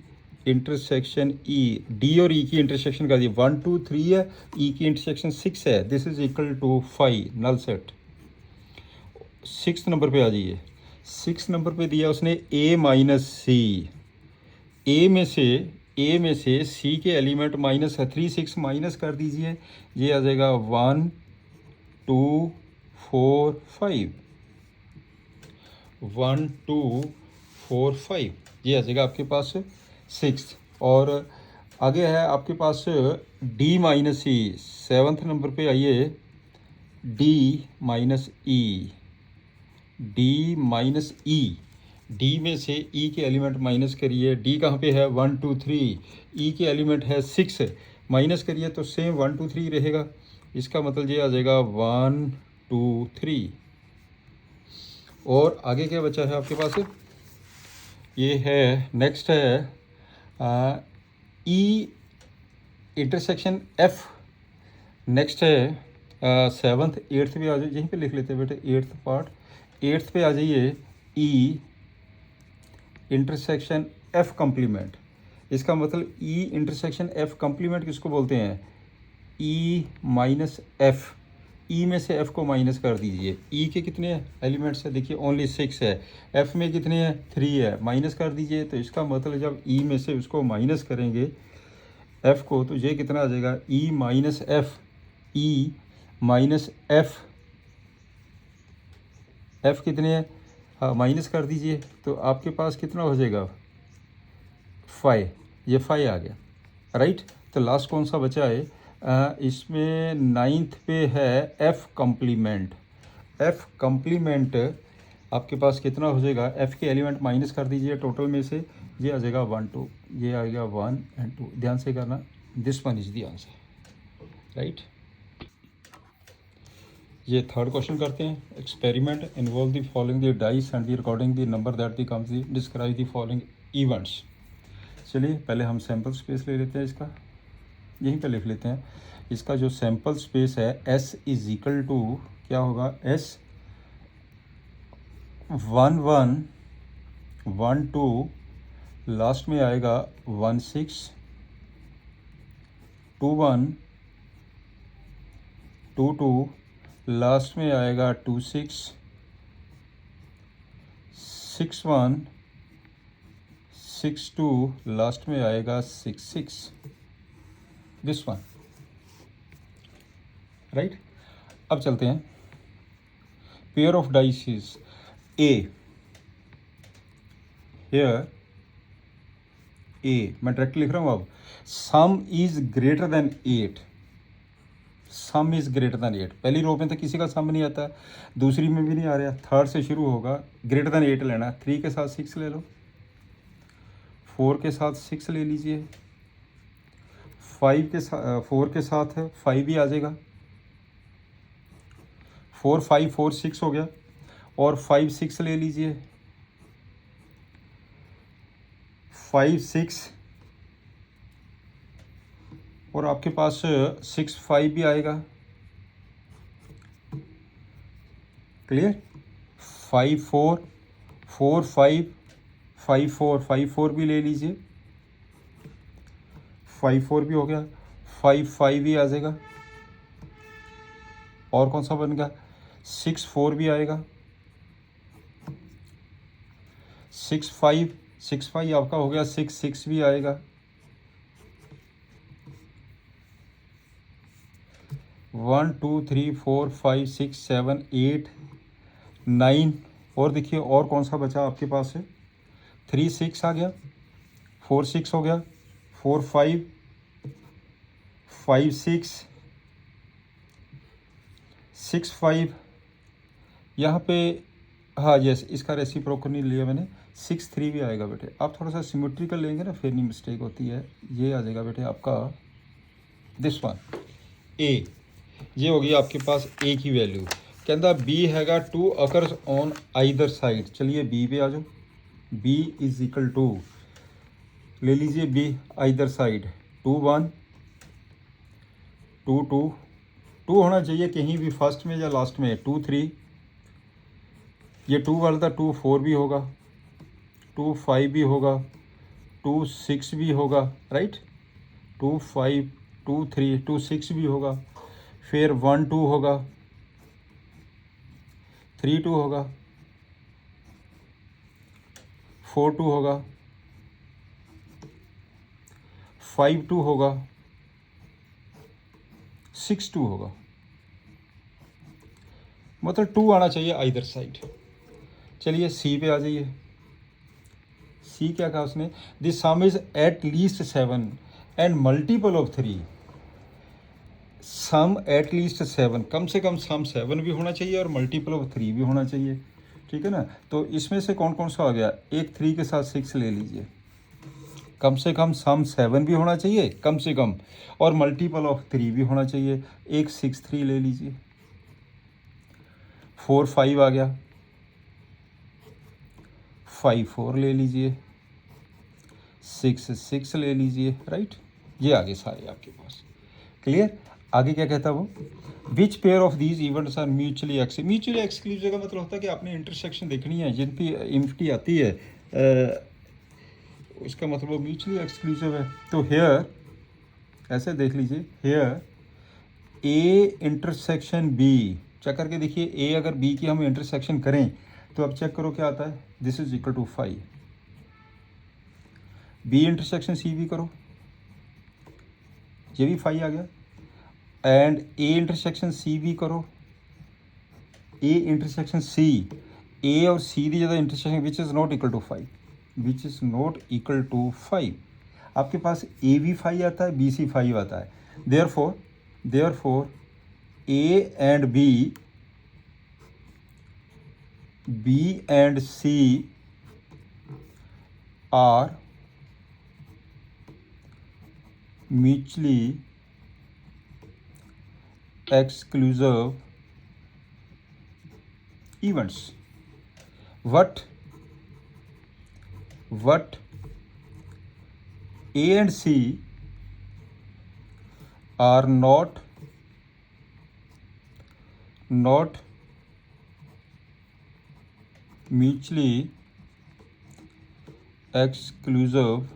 [SPEAKER 1] intersection E, D और ई की इंटरसेक्शन कर दी, 1 2 3 है, ई की इंटरसेक्शन 6 है, this is equal to 5, null set. 6th number पे आ जाइए, 6 नंबर पे दिया उसने ए माइनस सी, ए में से सी के एलिमेंट माइनस है, 3 6 माइनस कर दीजिए, ये आ जाएगा 1 2 4 5, 1 2 4 5, ये आ जाएगा आपके पास 6th। और आगे है आपके पास डी माइनस ई, 7th नंबर पे आइए, डी माइनस ई, डी माइनस ई, डी में से ई के एलिमेंट माइनस करिए, डी कहाँ पे है, 1 2 3, ई के एलिमेंट है 6, माइनस करिए तो सेम 1 2 3 रहेगा, इसका मतलब ये आ जाएगा 1 2 3। और आगे क्या बचा है आपके पास, ये है नेक्स्ट है ई इंटरसेक्शन एफ, नेक्स्ट है 7th 8th पे आ जाइए, यहीं पे लिख लेते हैं बेटे 8th पार्ट, 8th पे आ जाइए, ई इंटरसेक्शन एफ कम्प्लीमेंट, इसका मतलब ई इंटरसेक्शन एफ कम्प्लीमेंट किसको बोलते हैं, ई माइनस एफ, ई में से एफ को माइनस कर दीजिए, ई के कितने एलिमेंट्स है, देखिए ओनली 6 है, एफ में कितने हैं, 3 है, माइनस कर दीजिए, तो इसका मतलब जब ई में से उसको माइनस करेंगे एफ को, तो ये कितना आ जाएगा, E minus F, E minus F, F कितने हैं, हाँ माइनस कर दीजिए, तो आपके पास कितना हो जाएगा, 5, ये 5 आ गया, राइट। तो लास्ट कौन सा बचा है, इसमें 9th पे है एफ कम्प्लीमेंट, एफ कम्प्लीमेंट आपके पास कितना हो जाएगा, एफ के एलिमेंट माइनस कर दीजिए टोटल में से, ये आ जाएगा 1 2, ये आएगा 1 एंड 2, ध्यान से करना, this one is the answer, right. ये थर्ड क्वेश्चन करते हैं, experiment involve the following the dice and the recording the number that becomes the describe the following events. चलिए पहले हम सैम्पल स्पेस ले लेते हैं, इसका यहीं पे लिख लेते हैं, इसका जो सैम्पल स्पेस है S इज इक्वल टू क्या होगा, S 1 1 1 2, लास्ट में आएगा 1 6 2 1 2 2, लास्ट में आएगा 2 6 6 1 6 2, लास्ट में आएगा 6 6, दिस वन, राइट। अब चलते हैं, pair of dice is A, here A, मैं डायरेक्ट लिख रहा हूँ, अब sum is greater than 8, sum is greater than 8, पहली रो में तो किसी का सम नहीं आता, दूसरी में भी नहीं आ रहा, थर्ड से शुरू होगा, ग्रेटर देन 8 लेना, 3 के साथ 6 ले लो, 4 के साथ 6 ले लीजिए, 5 के साथ 4 के साथ 5 भी आ जाएगा, 4 5 4 6 हो गया, और 5 6 ले लीजिए, 5 6, और आपके पास 6 5 भी आएगा, क्लियर, 5 4 4 5 5 4 5 4 भी ले लीजिए, 5 4 भी हो गया, 5 5 भी आ जाएगा, और कौन सा बन गया, 6 4 भी आएगा, 6 5 आपका हो गया, 6 6 भी आएगा, 1 2 3 4 5 6 7 8 9, और देखिए और कौन सा बचा आपके पास है, 3 6 आ गया, 4 6 हो गया, 4 5 5 6 6 5, यहाँ पे हाँ यस, इसका रेसिप्रोकल नहीं लिया मैंने, 6 3 भी आएगा बेटे, आप थोड़ा सा सिमेट्रिकल लेंगे ना, फिर नहीं मिस्टेक होती है, ये आ जाएगा बेटे आपका दिस वन ए, ये होगी आपके पास ए की वैल्यू। कहता बी हैगा 2 अकर्स ऑन आइदर साइड। चलिए बी पे आ जाओ। बी इज इक्वल टू, ले लीजिए बी आइदर साइड, 2 1 2 2 2 होना चाहिए कहीं भी फर्स्ट में या लास्ट में, 2 3, ये 2 वाला था, 2 4 भी होगा, 2 5 भी होगा, 2 6 भी होगा, राइट, 2 5 2 3 2 6 भी होगा, फिर 1 2 होगा, 3 2 होगा, 4 2 होगा, 5 2 होगा, 6 2 होगा। मतलब 2 आना चाहिए आइदर साइड। चलिए सी पे आ जाइए। सी क्या कहा उसने, this sum is at least 7 and multiple of 3। Sum at least 7, कम से कम सम 7 भी होना चाहिए और मल्टीपल ऑफ 3 भी होना चाहिए, ठीक है ना। तो इसमें से कौन कौन सा आ गया, एक 3 के साथ 6 ले लीजिए। कम से कम सम 7 भी होना चाहिए कम से कम, और मल्टीपल ऑफ 3 भी होना चाहिए, एक 6 3 ले लीजिए। 4 5 आ गया, 5 4 ले लीजिए, 6 6 ले लीजिए, राइट। ये आगे सारे आपके पास क्लियर। आगे क्या कहता है वो, which pair of these events are mutually exclusive. Mutually exclusive का मतलब होता है कि आपने इंटरसेक्शन देखनी है, जिन पे इम्फ्टी आती है इसका मतलब वो म्यूचुअली एक्सक्लूसिव है। तो हेयर ऐसे देख लीजिए, here A intersection B, check करके देखिए, ए अगर बी की हम इंटरसेक्शन करें तो अब चेक करो क्या आता है, this is equal to 5। B intersection C भी करो, ये भी 5 आ गया। एंड ए इंटरसेक्शन सी भी करो, ए इंटरसेक्शन सी, ए और सी की ज़्यादा intersection which is not equal to 5, which is not equal to 5। आपके पास ए भी 5 आता है, बी सी 5 आता है। Therefore A and B and C are mutually exclusive events. What A and C are not mutually exclusive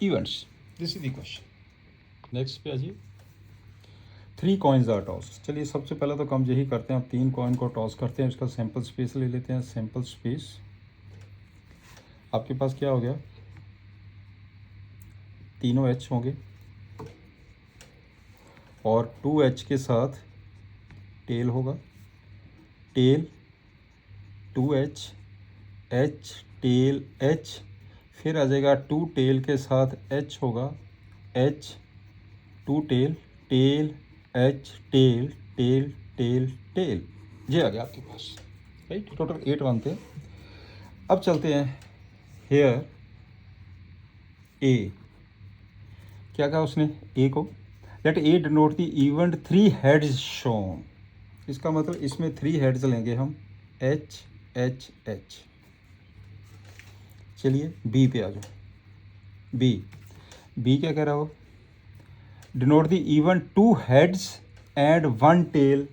[SPEAKER 1] events. This is the question. Next पे आइए, 3 coins are toss. चलिए सबसे पहले तो हम यही करते हैं, आप 3 कॉइन को टॉस करते हैं, इसका सैंपल स्पेस ले लेते हैं। सैंपल स्पेस आपके पास क्या हो गया, तीनों एच होंगे और 2 एच के साथ टेल होगा, tail 2 H, H tail H, फिर आ जाएगा 2 टेल के साथ एच होगा, H 2 tail, tail H tail tail tail tail, ये आ गया आपके पास, राइट। टोटल 8 बनते हैं। अब चलते हैं हेयर ए, क्या कहा उसने ए को, let A denote the event 3 heads shown. इसका मतलब इसमें 3 हेड्स लेंगे हम, एच एच एच। चलिए बी पे आ जाओ। बी क्या कह रहा हो, denote the event 2 heads and 1 tail,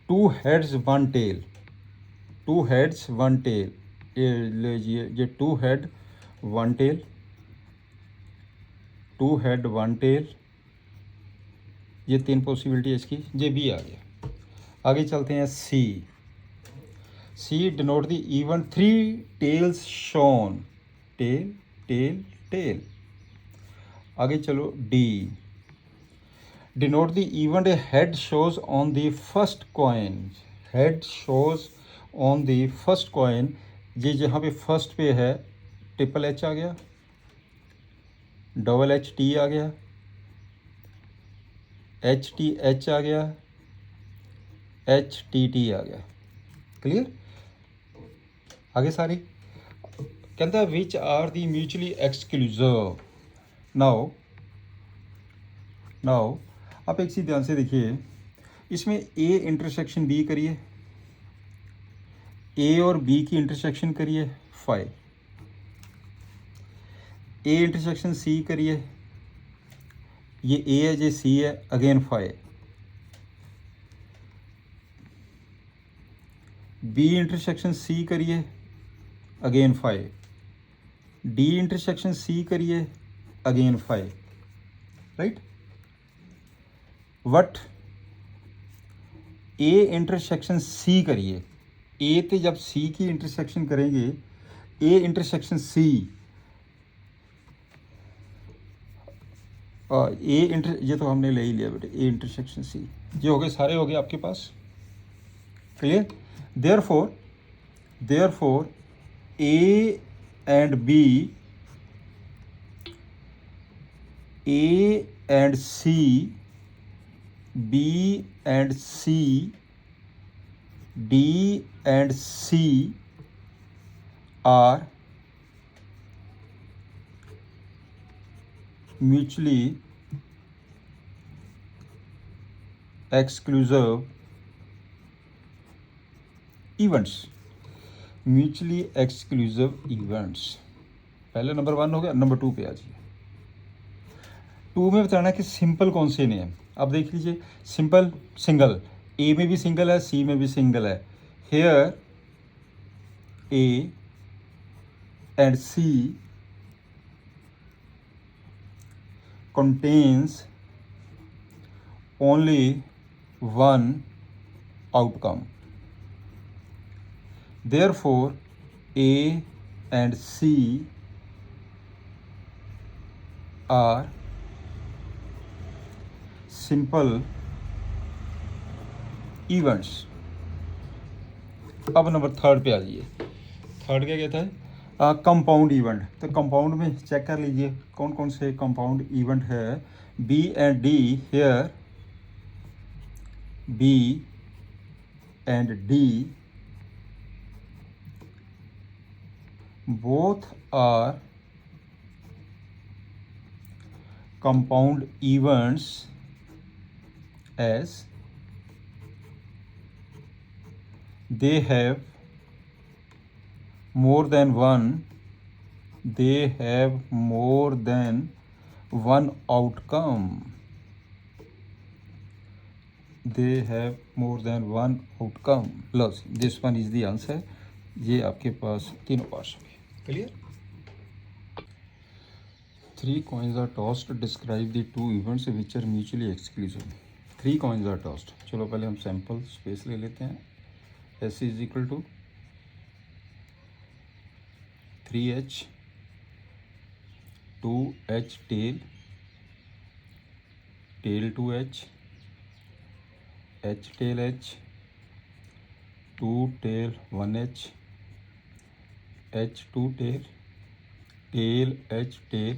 [SPEAKER 1] 2 heads 1 tail, 2 heads 1 tail, ये लीजिए, ये 2 हेड 1 टेल, 2 हेड 1 टेल, ये 3 पॉसिबिलिटी है इसकी, ये भी आ गया। आगे चलते हैं C denote the event 3 tails shown, tail tail tail. आगे चलो D, denote the event a head shows on the first coin, head shows on the first coin, ये जहाँ पे फर्स्ट पे है ट्रिपल एच आ गया, डबल एच टी आ गया, एच टी एच आ गया, एच टी टी आ गया, क्लियर। आगे सारी कहता है which are the mutually exclusive. Now now आप एक चीज़ ध्यान से देखिए, इसमें ए इंटरसेक्शन बी करिए, ए और बी की इंटरसेक्शन करिए 5, ए इंटरसेक्शन सी करिए, ये ए है ये सी है, अगेन 5, बी इंटरसेक्शन सी करिए, अगेन 5, डी इंटरसेक्शन सी करिए, again 5, right. What A intersection C करिए, ए पे जब सी की इंटरसेक्शन करेंगे, ए इंटरसेक्शन सी, ये तो हमने ले ही लिया बेटे, ए इंटरसेक्शन सी, ये हो गए, सारे हो गए आपके पास, clear. Therefore A and B, A and C, B and C, D and C are mutually exclusive events, mutually exclusive events. पहले नंबर 1 हो गया, नंबर 2 पे आ जाइए। 2 में बताना कि सिंपल कौन से ने हैं। अब देख लीजिए, सिंपल सिंगल, ए में भी सिंगल है, सी में भी सिंगल है। Here A and C contains only one outcome. Therefore, A and C are simple events. अब नंबर 3 पे आ जाइए। 3 क्या कहता है? Compound event. तो कंपाउंड में चेक कर लीजिए कौन कौन से कंपाउंड इवेंट है। B and D, here B and D both are compound events as they have more than one outcome. They have more than one outcome. Low, this one is the answer. ये आपके पास तीनों पास हो गए। Clear. 3 coins are tossed. Describe the 2 events which are mutually exclusive. 3 coins are tossed. चलो पहले हम sample space ले लेते हैं। S is equal to 3H 2H tail 2H H tail H 2 tail 1H H 2 tail H tail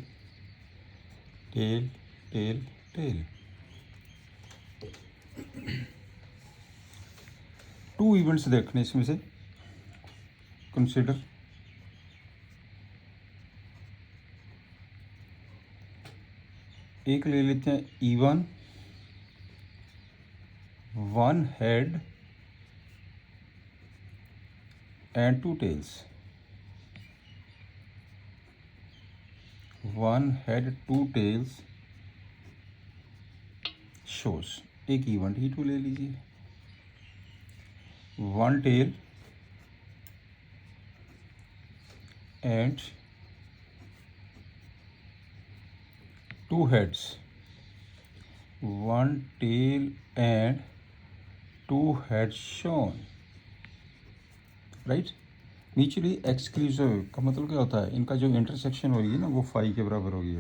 [SPEAKER 1] tail 2 events देखने इसमें से consider. एक ले लेते हैं E1, 1 head and 2 tails। 1 head 2 tails shows। एक इवेंट ही 2 ले लीजिए। 1 tail and 2 heads। 1 tail and 2 heads shown, right. Mutually exclusive का मतलब क्या होता है? इनका जो इंटरसेक्शन होगी ना वो 5 के बराबर होगी।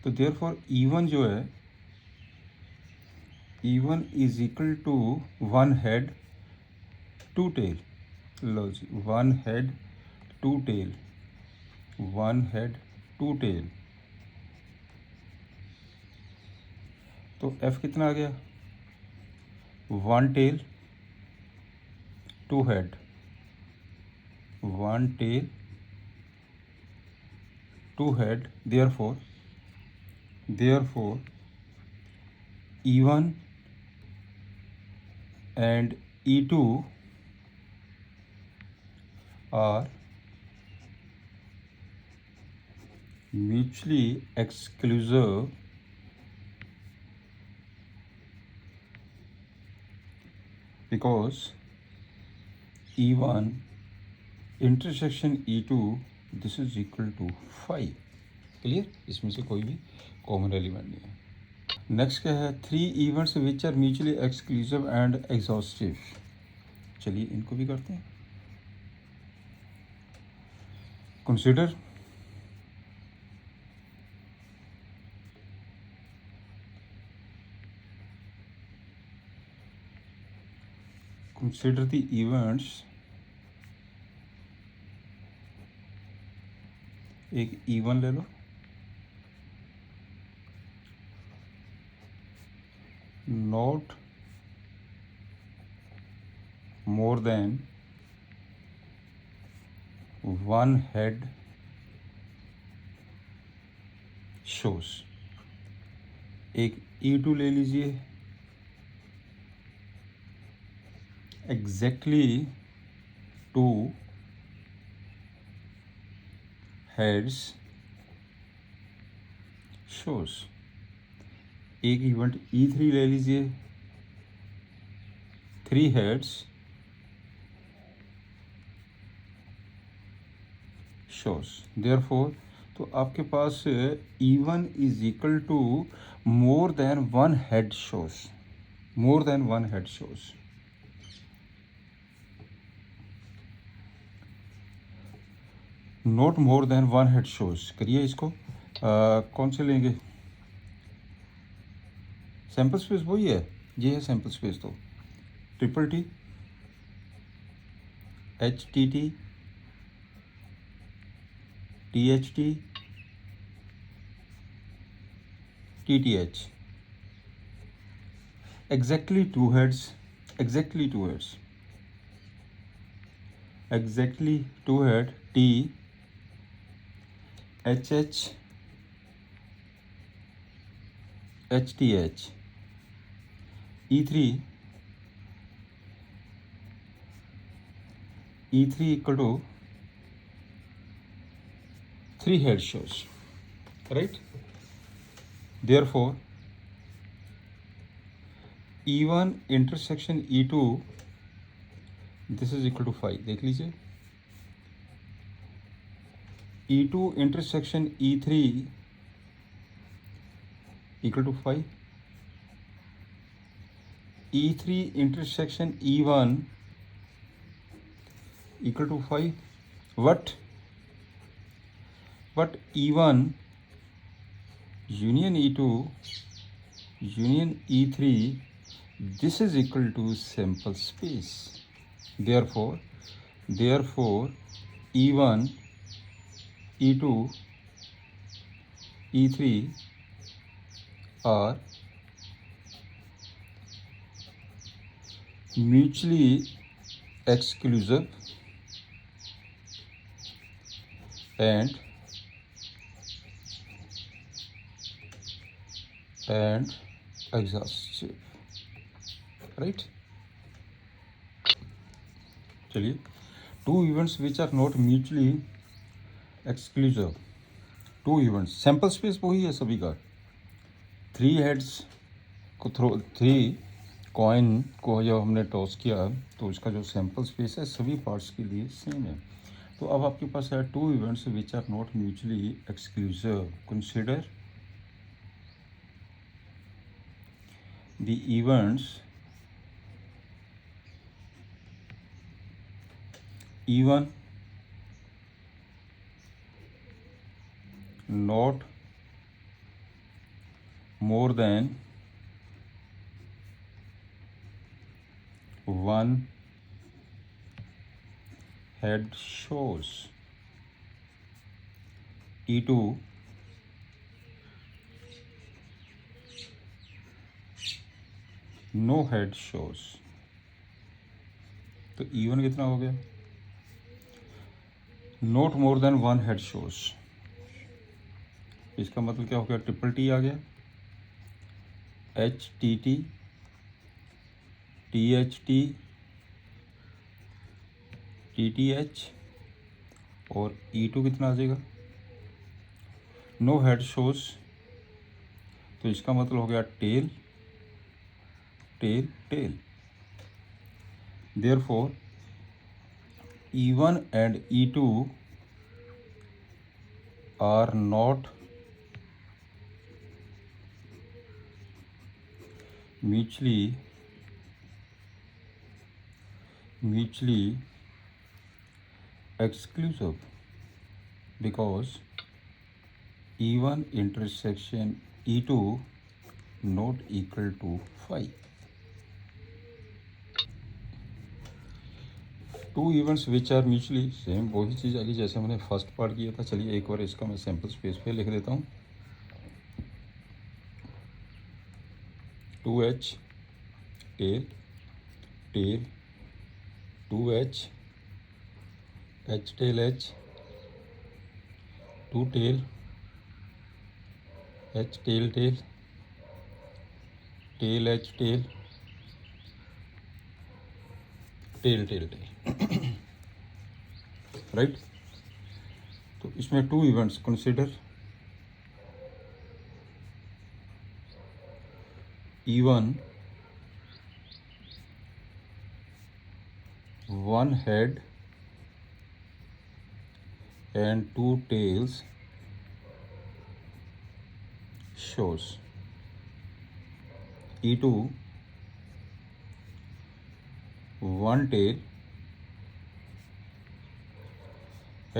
[SPEAKER 1] तो देयरफॉर E1 जो है, E1 is equal to 1 head 2 tail. लो जी, 1 हेड 2 टेल, 1 हेड 2 टेल। तो F कितना आ गया? 1 tail 2 head, 1 tail 2 head। therefore E1 and E2 are mutually exclusive because E1 intersection E2 this is equal to 5. Clear? इसमें से कोई भी कॉमन एलिमेंट नहीं है. नेक्स्ट क्या है? 3 events which are mutually exclusive and exhaustive. चलिए इनको भी करते हैं. Consider the events. एक E1 ले लो, not more than one head shows. एक E2 ले लीजिए, exactly 2 heads shows. एक इवेंट E3 ले लीजिए, 3 heads shows. Therefore तो आपके पास E1 is equal to more than one head shows. More than one head shows. Not more than one head shows. करिए इसको. कौन से लेंगे? सैम्पल स्पेस वही है, ये है सैम्पल स्पेस. तो triple T, H T T, T H T, T T H. Exactly 2 heads. Exactly 2 heads. Exactly 2 head T H H H T H. E3 equal to 3 head shows, right? Therefore E1 intersection E2 this is equal to 5. देख लीजिए. E2 intersection E3 equal to 5. E3 intersection E1 equal to 5. What E1 union E2 union E3 this is equal to sample space. Therefore E1 E2 E3 are mutually exclusive and exhaustive, right? चलिए, 2 events which are not mutually exclusive. 2 events, sample space वही है सभी का. 3 heads को throw 3 coin को जब हमने toss किया तो इसका जो सैम्पल स्पेस है सभी पार्ट्स के लिए सेम है. तो अब आपके पास है 2 events which are not mutually exclusive. Consider the events E1 not more than one head shows. E2 no head shows. तो E1 कितना हो गया? Not more than one head shows. इसका मतलब क्या हो गया? ट्रिपल टी आ गया. HTT, THT, TTH और E2 कितना आ जाएगा? नो हेड शोज, तो इसका मतलब हो गया tail tail tail. Therefore E1 and E2 are not mutually exclusive because E1 intersection E2 not equal to phi. Two events which are mutually same, वही चीज़ आ गई जैसे मैंने फर्स्ट पार्ट किया था। चलिए एक बार इसका मैं सैम्पल स्पेस पे लिख देता हूँ। 2H tail tail, 2H H tail H, 2 tail H tail tail, tail H tail, tail tail tail. Right, तो इसमें two events consider. E1 one head and two tails shows. E2 one tail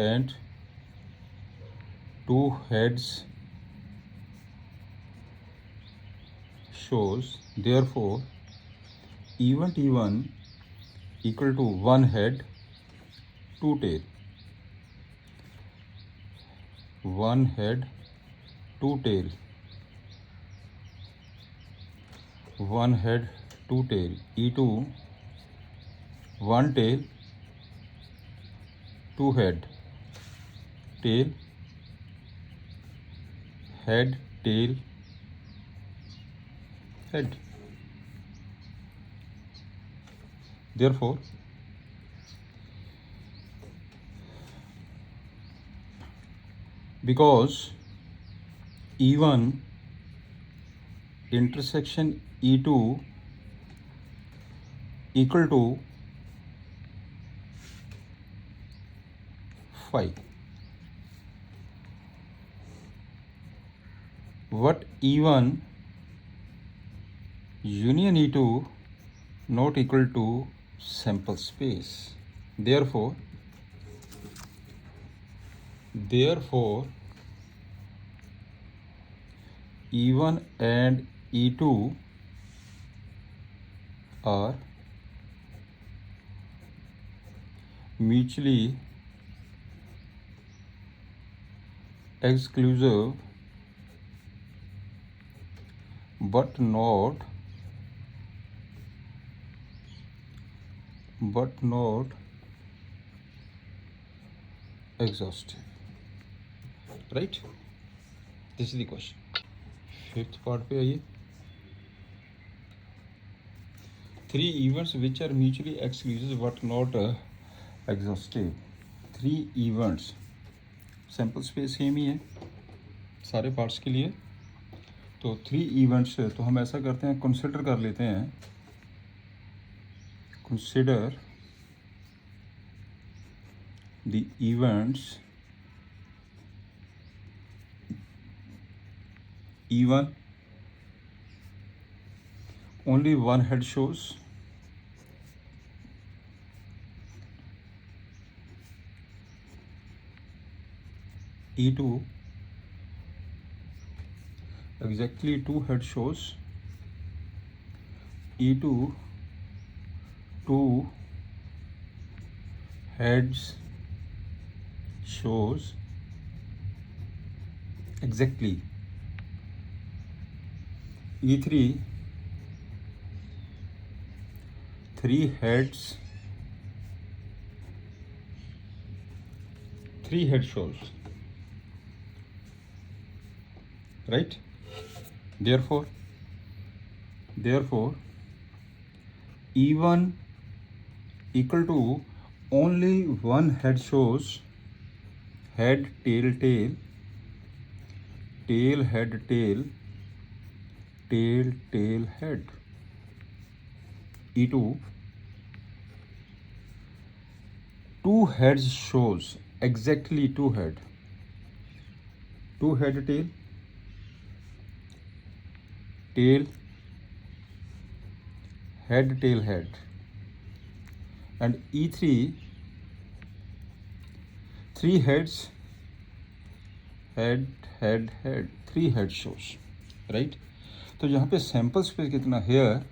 [SPEAKER 1] and two heads shows. Therefore event E1 equal to one head, two tail, one head, two tail, one head, two tail. E2 one tail, two head, tail, head, tail, head. Therefore because E1 intersection E2 equal to phi, what E1 union E2 not equal to sample space. Therefore E1 and E2 are mutually exclusive but not exhaustive. Right, this is the question. Fifth part पे आइए। Three events which are mutually exclusive but not exhaustive. Three events, sample space same ही है सारे parts के लिए। तो three events, तो हम ऐसा करते हैं, कंसिडर कर लेते हैं, consider the events E1 only one head shows, E2 exactly two head shows, E2 two heads shows exactly. E3 three heads, three head shows. Right, therefore therefore E1 equal to only one head shows head tail tail tail head tail tail tail head. E2 two heads shows exactly two head tail tail head tail head. And E3 three heads head head head three head shows, right. तो यहाँ पे sample space कितना, here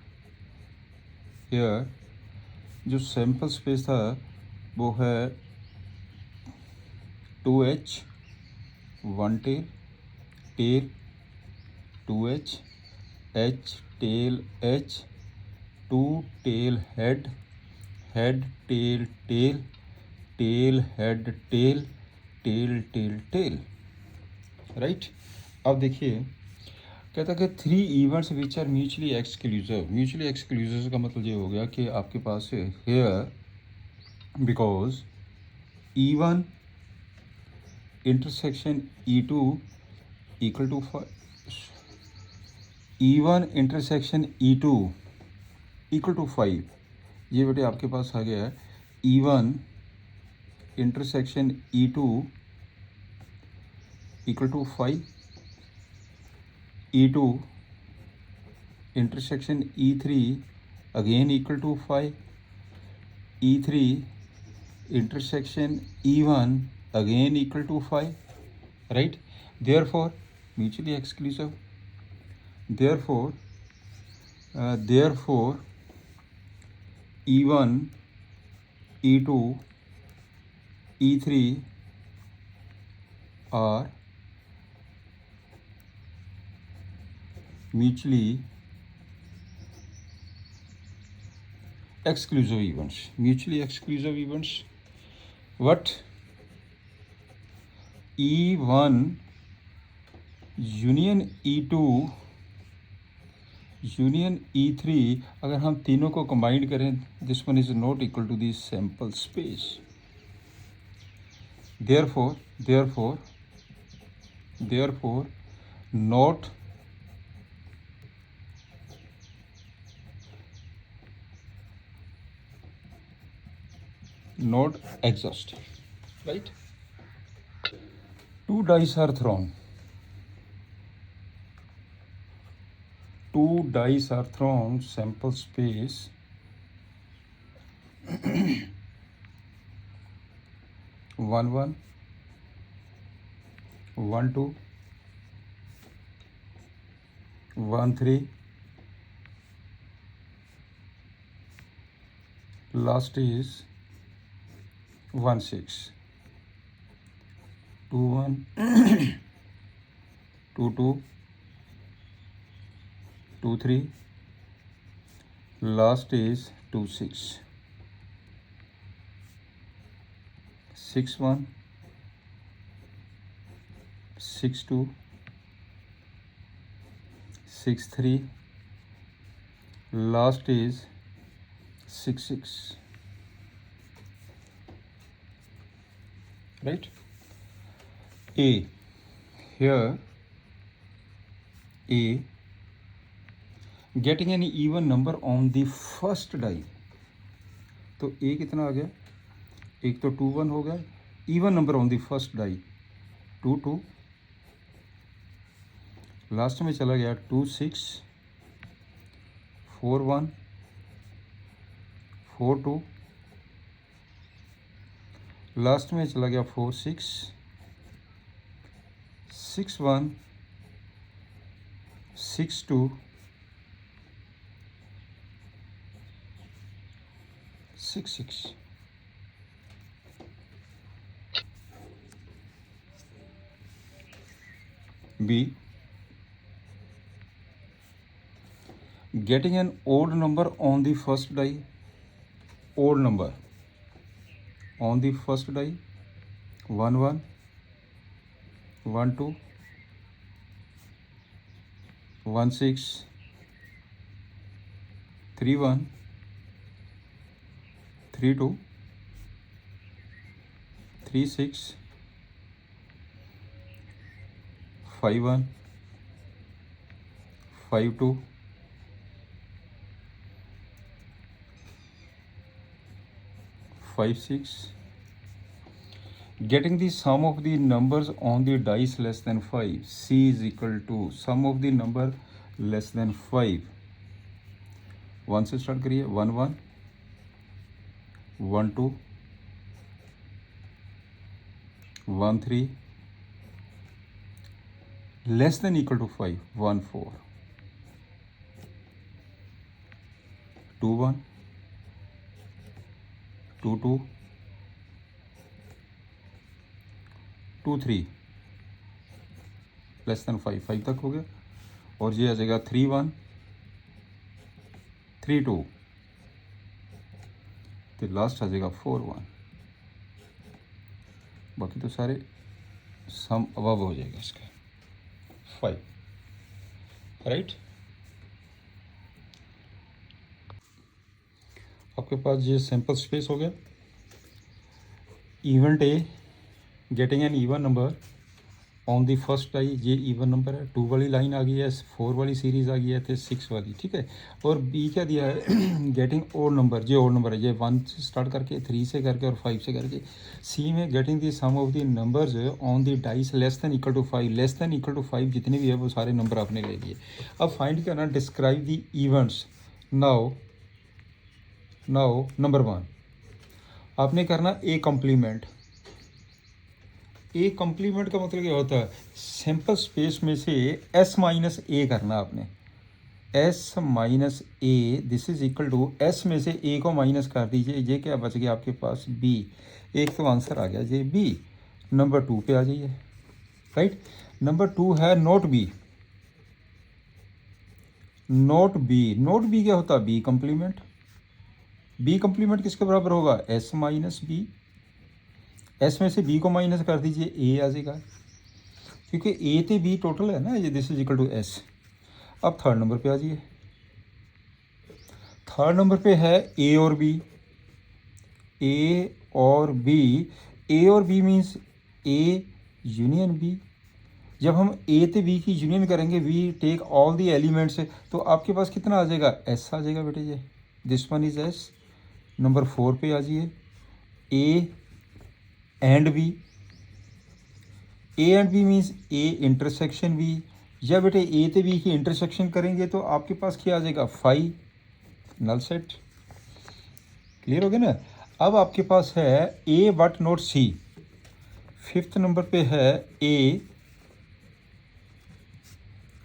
[SPEAKER 1] जो sample space था वो है 2h 1 tail tail 2h h tail h 2 tail head head tail tail tail head tail tail tail tail, right. अब देखिए कहता कि 3 events which are mutually exclusive. Mutually exclusive का मतलब ये हो गया कि आपके पास है here because E1 intersection E2 equal to E1 intersection E2 equal to 5. ये बेटे आपके पास आ गया है E1 intersection E2 equal to 5. E2 intersection E3 again equal to 5. E3 intersection E1 again equal to 5, right. Therefore mutually exclusive. Therefore E1 E2 E3 are mutually exclusive events. Mutually exclusive events. What? E1 union E2 union E3 अगर हम तीनों को combined करें, this one is not equal to this sample space. therefore not exhaust, right. Two dice are thrown. Sample space 1 1 1 2 1 3, last is 1 6, 2 1 2 2 2 3, last is 2 6, 6 1 6 2 6 3, last is 6 6, right. A, here A getting an even number on the first die. तो A कितना आ गया, एक तो 2 1 हो गया, even number on the first die 2 2, last में चला गया 2 6 4 1 4 2, लास्ट में चला गया 4 6 6 1 6 2 6 6. B, getting an odd number on the first die. Odd number on the first die 1 1 1 2 1 6 3 1 3 2 3 6 5 1 5 2 5 6. Getting the sum of the numbers on the dice less than 5. C is equal to sum of the number less than 5. 1 से start करिए. 1 1 1 2 1 3 less than equal to 5. 1 4 2 1 2 2 2 3 less than 5. 5 तक हो गया. और ये आ जाएगा 3 1 3 2 तो last आ जाएगा 4 1. बाकी तो सारे सम अबव हो जाएगा इसका 5. राइट. आपके पास ये सैंपल स्पेस हो गया. Event A getting an even number on the first die. ये इवन नंबर है. 2 वाली लाइन आ गई है, 4 वाली सीरीज आ गई है, तो 6 वाली. ठीक है. और बी क्या दिया है गेटिंग ओड नंबर. ये ओड नंबर है. ये 1 से स्टार्ट करके 3 से करके और 5 से करके. सी में getting the sum of the numbers on the dice less than equal to 5. Less than equal to 5 जितने भी है वो सारे नंबर आपने ले लिए. अब फाइंड करना describe the events. Now number 1 आपने करना ए कम्प्लीमेंट. ए कम्प्लीमेंट का मतलब क्या होता है? सैंपल स्पेस में से एस माइनस ए करना आपने. S minus A this is equal to S में से ए को माइनस कर दीजिए. ये क्या बच गया आपके पास? बी. एक तो आंसर आ गया ये बी. नंबर 2 पे आ जाइए. राइट. नंबर 2 है नोट बी. नोट बी क्या होता है? B complement. बी कम्प्लीमेंट किसके बराबर होगा? S minus B. एस में से बी को माइनस कर दीजिए, ए आ जाएगा. क्योंकि ए तो बी टोटल है ना. ये this is equal to S. अब थर्ड नंबर पे आ जाइए. थर्ड नंबर पे है ए और बी. ए और B means A union B. जब हम ए तो बी की यूनियन करेंगे, we take all the elements, तो आपके पास कितना आ जाएगा? एस आ जाएगा बेटे. ये this one is S. Number 4 पे आ जाइए. A and B. A and B means A intersection B. या बेटे ए तो बी की इंटरसेक्शन करेंगे तो आपके पास क्या आ जाएगा? 5. Null set. क्लियर हो गया ना. अब आपके पास है A but not C. 5th number पे है ए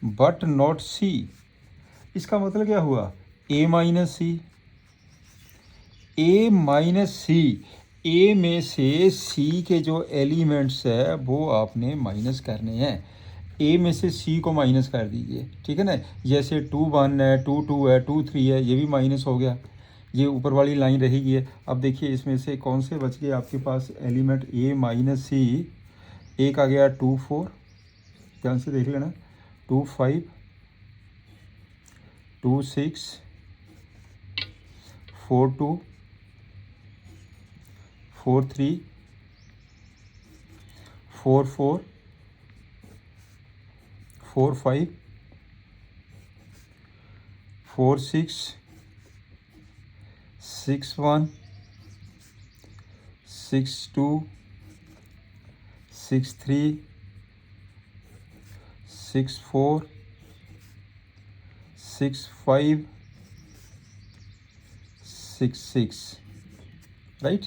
[SPEAKER 1] बट नॉट सी. इसका मतलब क्या हुआ? ए माइनस सी. ए माइनस सी. ए में से सी के जो एलिमेंट्स है वो आपने माइनस करने हैं. ए में से सी को माइनस कर दीजिए. ठीक है ना. जैसे 2 1 है, 2 2 है, 2 3 है, ये भी माइनस हो गया. ये ऊपर वाली लाइन रहेगी है. अब देखिए इसमें से कौन से बच गए आपके पास एलिमेंट? ए माइनस सी. एक आ गया 2 4. ध्यान से देख लेना. 2 5 2 6 4 2 4 3 4 4 4 5 4 6 6 1 6 2 6 3 6 4 6 5 6 6. राइट.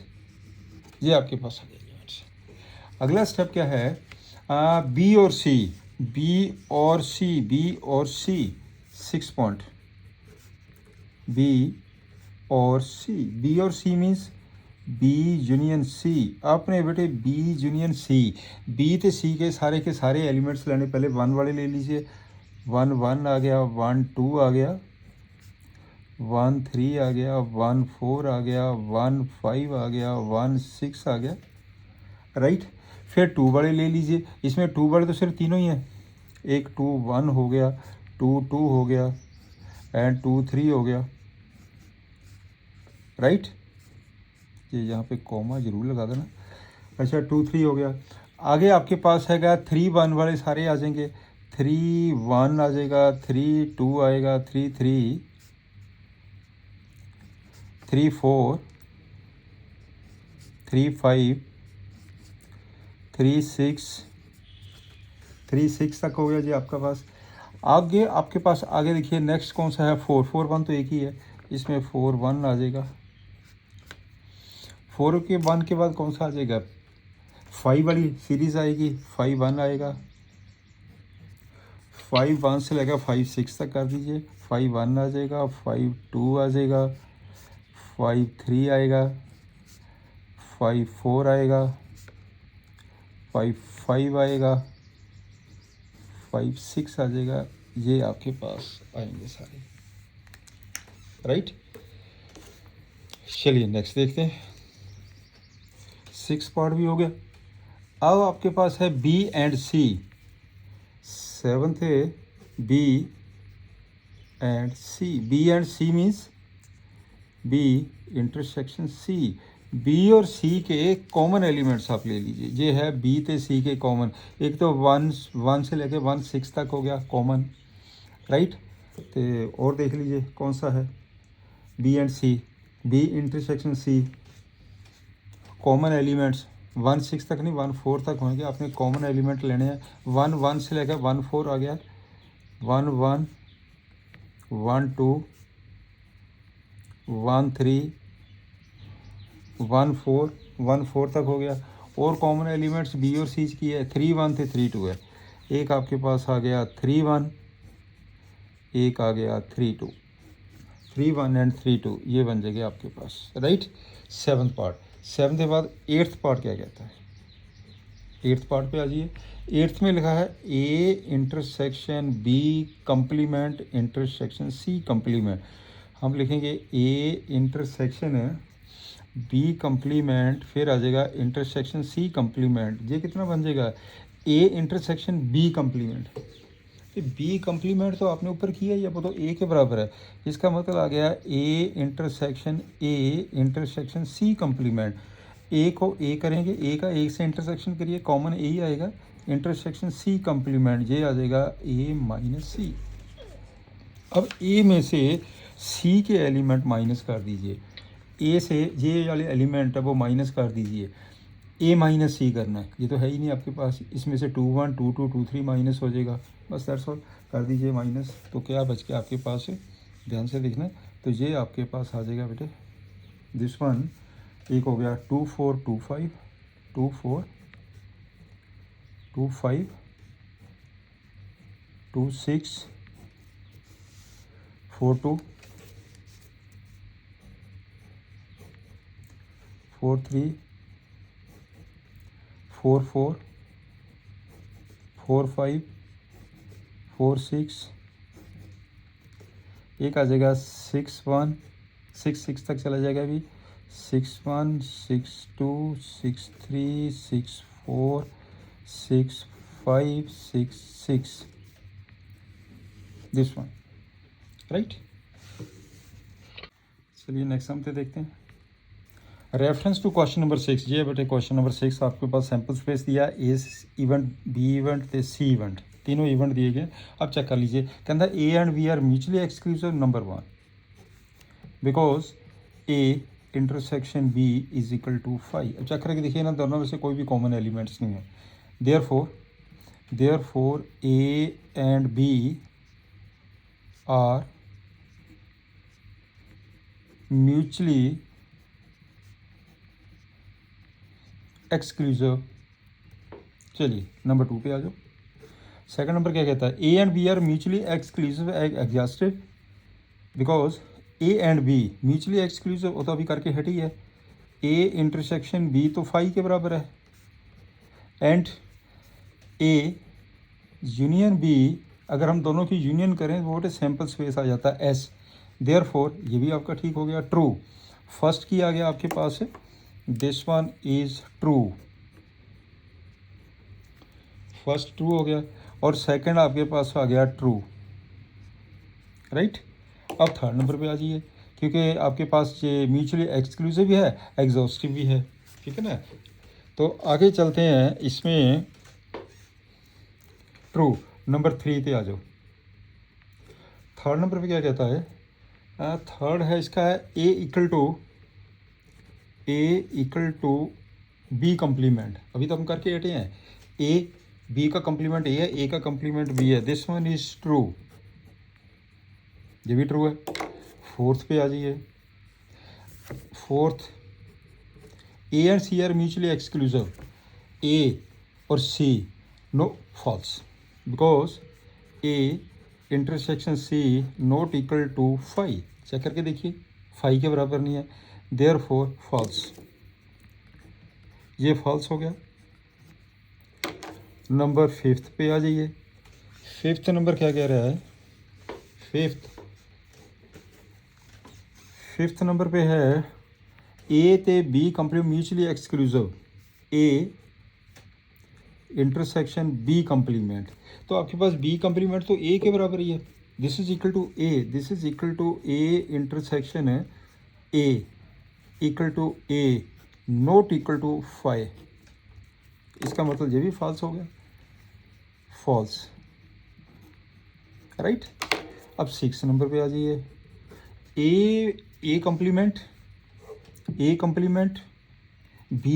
[SPEAKER 1] ये आपके पास आ गया. अगला स्टेप क्या है? बी और सी. बी और सी 6 पॉइंट. बी और C means B union C. आपने बेटे बी यूनियन सी. बी तो सी के सारे एलिमेंट्स लेने. पहले 1 वाले ले लीजिए. 1 1 आ गया, 1 2 आ गया, 1 3 आ गया, 1 4 आ गया, 1 5 आ गया, 1 6 आ गया. राइट. फिर 2 वाले ले लीजिए. इसमें 2 वाले तो सिर्फ तीनों ही हैं. एक 2 1 हो गया, 2 2 हो गया एंड 2 3 हो गया. राइट। ये यहाँ पे कॉमा जरूर लगा देना। अच्छा 2 3 हो गया। आगे आपके पास हैगा 3 1 वाले सारे आ जाएंगे। 3 1 आ जाएगा, 3 2 आएगा, 3 3 3 4 3 5 3 6 तक हो गया जी आपका पास। आगे आपके पास आगे देखिए नेक्स्ट कौन सा है, 4 4 1 तो एक ही है, इसमें 4 1 आ जाएगा। 4 के 1 के बाद कौन सा आ जाएगा, 5 वाली सीरीज़ आएगी, 5 1 आएगा। 5 1 से लेकर 5 6 तक कर दीजिए। 5 1 आ जाएगा, 5 2 आ जाएगा, 5 3 आएगा, 5 4 आएगा, 5 5 आएगा, 5 6 आ जाएगा। ये आपके पास आएंगे सारे, राइट। चलिए नेक्स्ट देखते हैं। 6 पार्ट भी हो गया। अब आपके पास है बी एंड सी। 7th है B and C. B and C means B intersection C. B और सी के कॉमन एलिमेंट्स आप ले लीजिए। ये है बी ते सी के कॉमन। एक तो 1 से लेके 1 6 तक हो गया कॉमन, राइट। तो और देख लीजिए कौन सा है, B and C. B intersection C common elements 1 6 तक नहीं 1 4 तक होंगे। आपने कॉमन एलिमेंट लेने हैं। 1 1 से लेकर 1 4 आ गया। 1 1 1 2 1 3 1 4 1 4 तक हो गया। और कॉमन एलिमेंट्स बी और सी की है। 3 1 थे 3 2 है। एक आपके पास आ गया 3 1, एक आ गया 3 2। 3 1 एंड 3 2 ये बन जाएगा आपके पास, राइट। 7th part. 7 के बाद 8th पार्ट क्या कहता है। 8th पार्ट पे आ जाइए। 8th में लिखा है A intersection B complement intersection C complement. हम लिखेंगे ए इंटरसेक्शन बी कंप्लीमेंट, फिर आ जाएगा इंटरसेक्शन सी कंप्लीमेंट। ये कितना बन जाएगा, A intersection B complement. B complement तो आपने ऊपर किया ही है, वो तो ए के बराबर है। इसका मतलब आ गया ए इंटरसेक्शन सी कंप्लीमेंट। ए को ए करेंगे, ए का ए से इंटरसेक्शन करिए, कॉमन ए ही आएगा। इंटरसेक्शन सी कंप्लीमेंट ये आ जाएगा ए माइनस सी। अब ए में से सी के एलिमेंट माइनस कर दीजिए। ए से ये वाले एलिमेंट है वो माइनस कर दीजिए। ए माइनस सी करना है, ये तो है ही नहीं आपके पास। इसमें से 2 1 2 2 2 3 माइनस हो जाएगा, बस दैट्स ऑल। कर दीजिए माइनस, तो क्या बच के आपके पास है, ध्यान से देखना। तो ये आपके पास आ जाएगा बेटे दिस वन। एक हो गया 2 4 2 5 2 4 2 5 2 6 4 2 4 3 4 4 4 5 4 6। एक आ जाएगा 6 1 6 6 तक चला जाएगा अभी। 6 1 6 2 6 3 6 4 6 5 6 6 दिस वन, राइट। चलिए नेक्स्ट हम पे देखते हैं। Reference to question number 6। ये बेटे क्वेश्चन नंबर 6 आपके पास सैम्पल स्पेस दिया, ए इवेंट बी इवेंट ते सी इवेंट, तीनों इवेंट दिए गए। अब चेक कर लीजिए, कहता है A and B are mutually exclusive number 1 because A intersection B is equal to 5। अब चेक करके देखिए ना, दोनों में से कोई भी कॉमन एलिमेंट्स नहीं है। Therefore A and B are mutually exclusive. चलिए नंबर 2 पे आ जाओ। सेकंड नंबर क्या कहता है, A and B are mutually exclusive exhaustive because A and B mutually exclusive, वो तो अभी करके हटी है। ए इंटरसेक्शन बी तो 5 के बराबर है, एंड ए यूनियन बी, अगर हम दोनों की यूनियन करें तो वो सैम्पल स्पेस आ जाता है एस। देयरफॉर ये भी आपका ठीक हो गया, ट्रू। फर्स्ट की आ गया आपके पास, this one is true, first true हो गया, और सेकंड आपके पास आ गया ट्रू, राइट। अब थर्ड नंबर पे आ जाइए। क्योंकि आपके पास ये म्यूचुअली एक्सक्लूसिव भी है, एग्जॉस्टिव भी है, ठीक है ना। तो आगे चलते हैं, इसमें ट्रू नंबर 3 पे आ जाओ। थर्ड नंबर पे क्या कहता है, थर्ड है इसका है ए इक्वल टू बी कम्प्लीमेंट। अभी तो हम करके हटे हैं, ए बी का कम्प्लीमेंट ए है, ए का कम्प्लीमेंट बी है, दिस वन इज ट्रू, ये भी ट्रू है। फोर्थ पे आ जाइए, fourth A and C are mutually exclusive, A और C no false, because A intersection C not equal to five. Check करके देखिए, फाइव के बराबर नहीं है, देयर फोर फॉल्स, ये फॉल्स हो गया। नंबर फिफ्थ पे आ जाइए, फिफ्थ नंबर क्या कह रहा है, फिफ्थ नंबर पे है ए ते B complete mutually exclusive, A intersection B complement. तो आपके पास बी कंप्लीमेंट तो ए के बराबर ही है, this is equal to A, this is equal to A intersection A equal to A not equal to five. इसका मतलब ये भी फॉल्स हो गया, फॉल्स, राइट। अब सिक्स नंबर पे आ जाइए, A complement B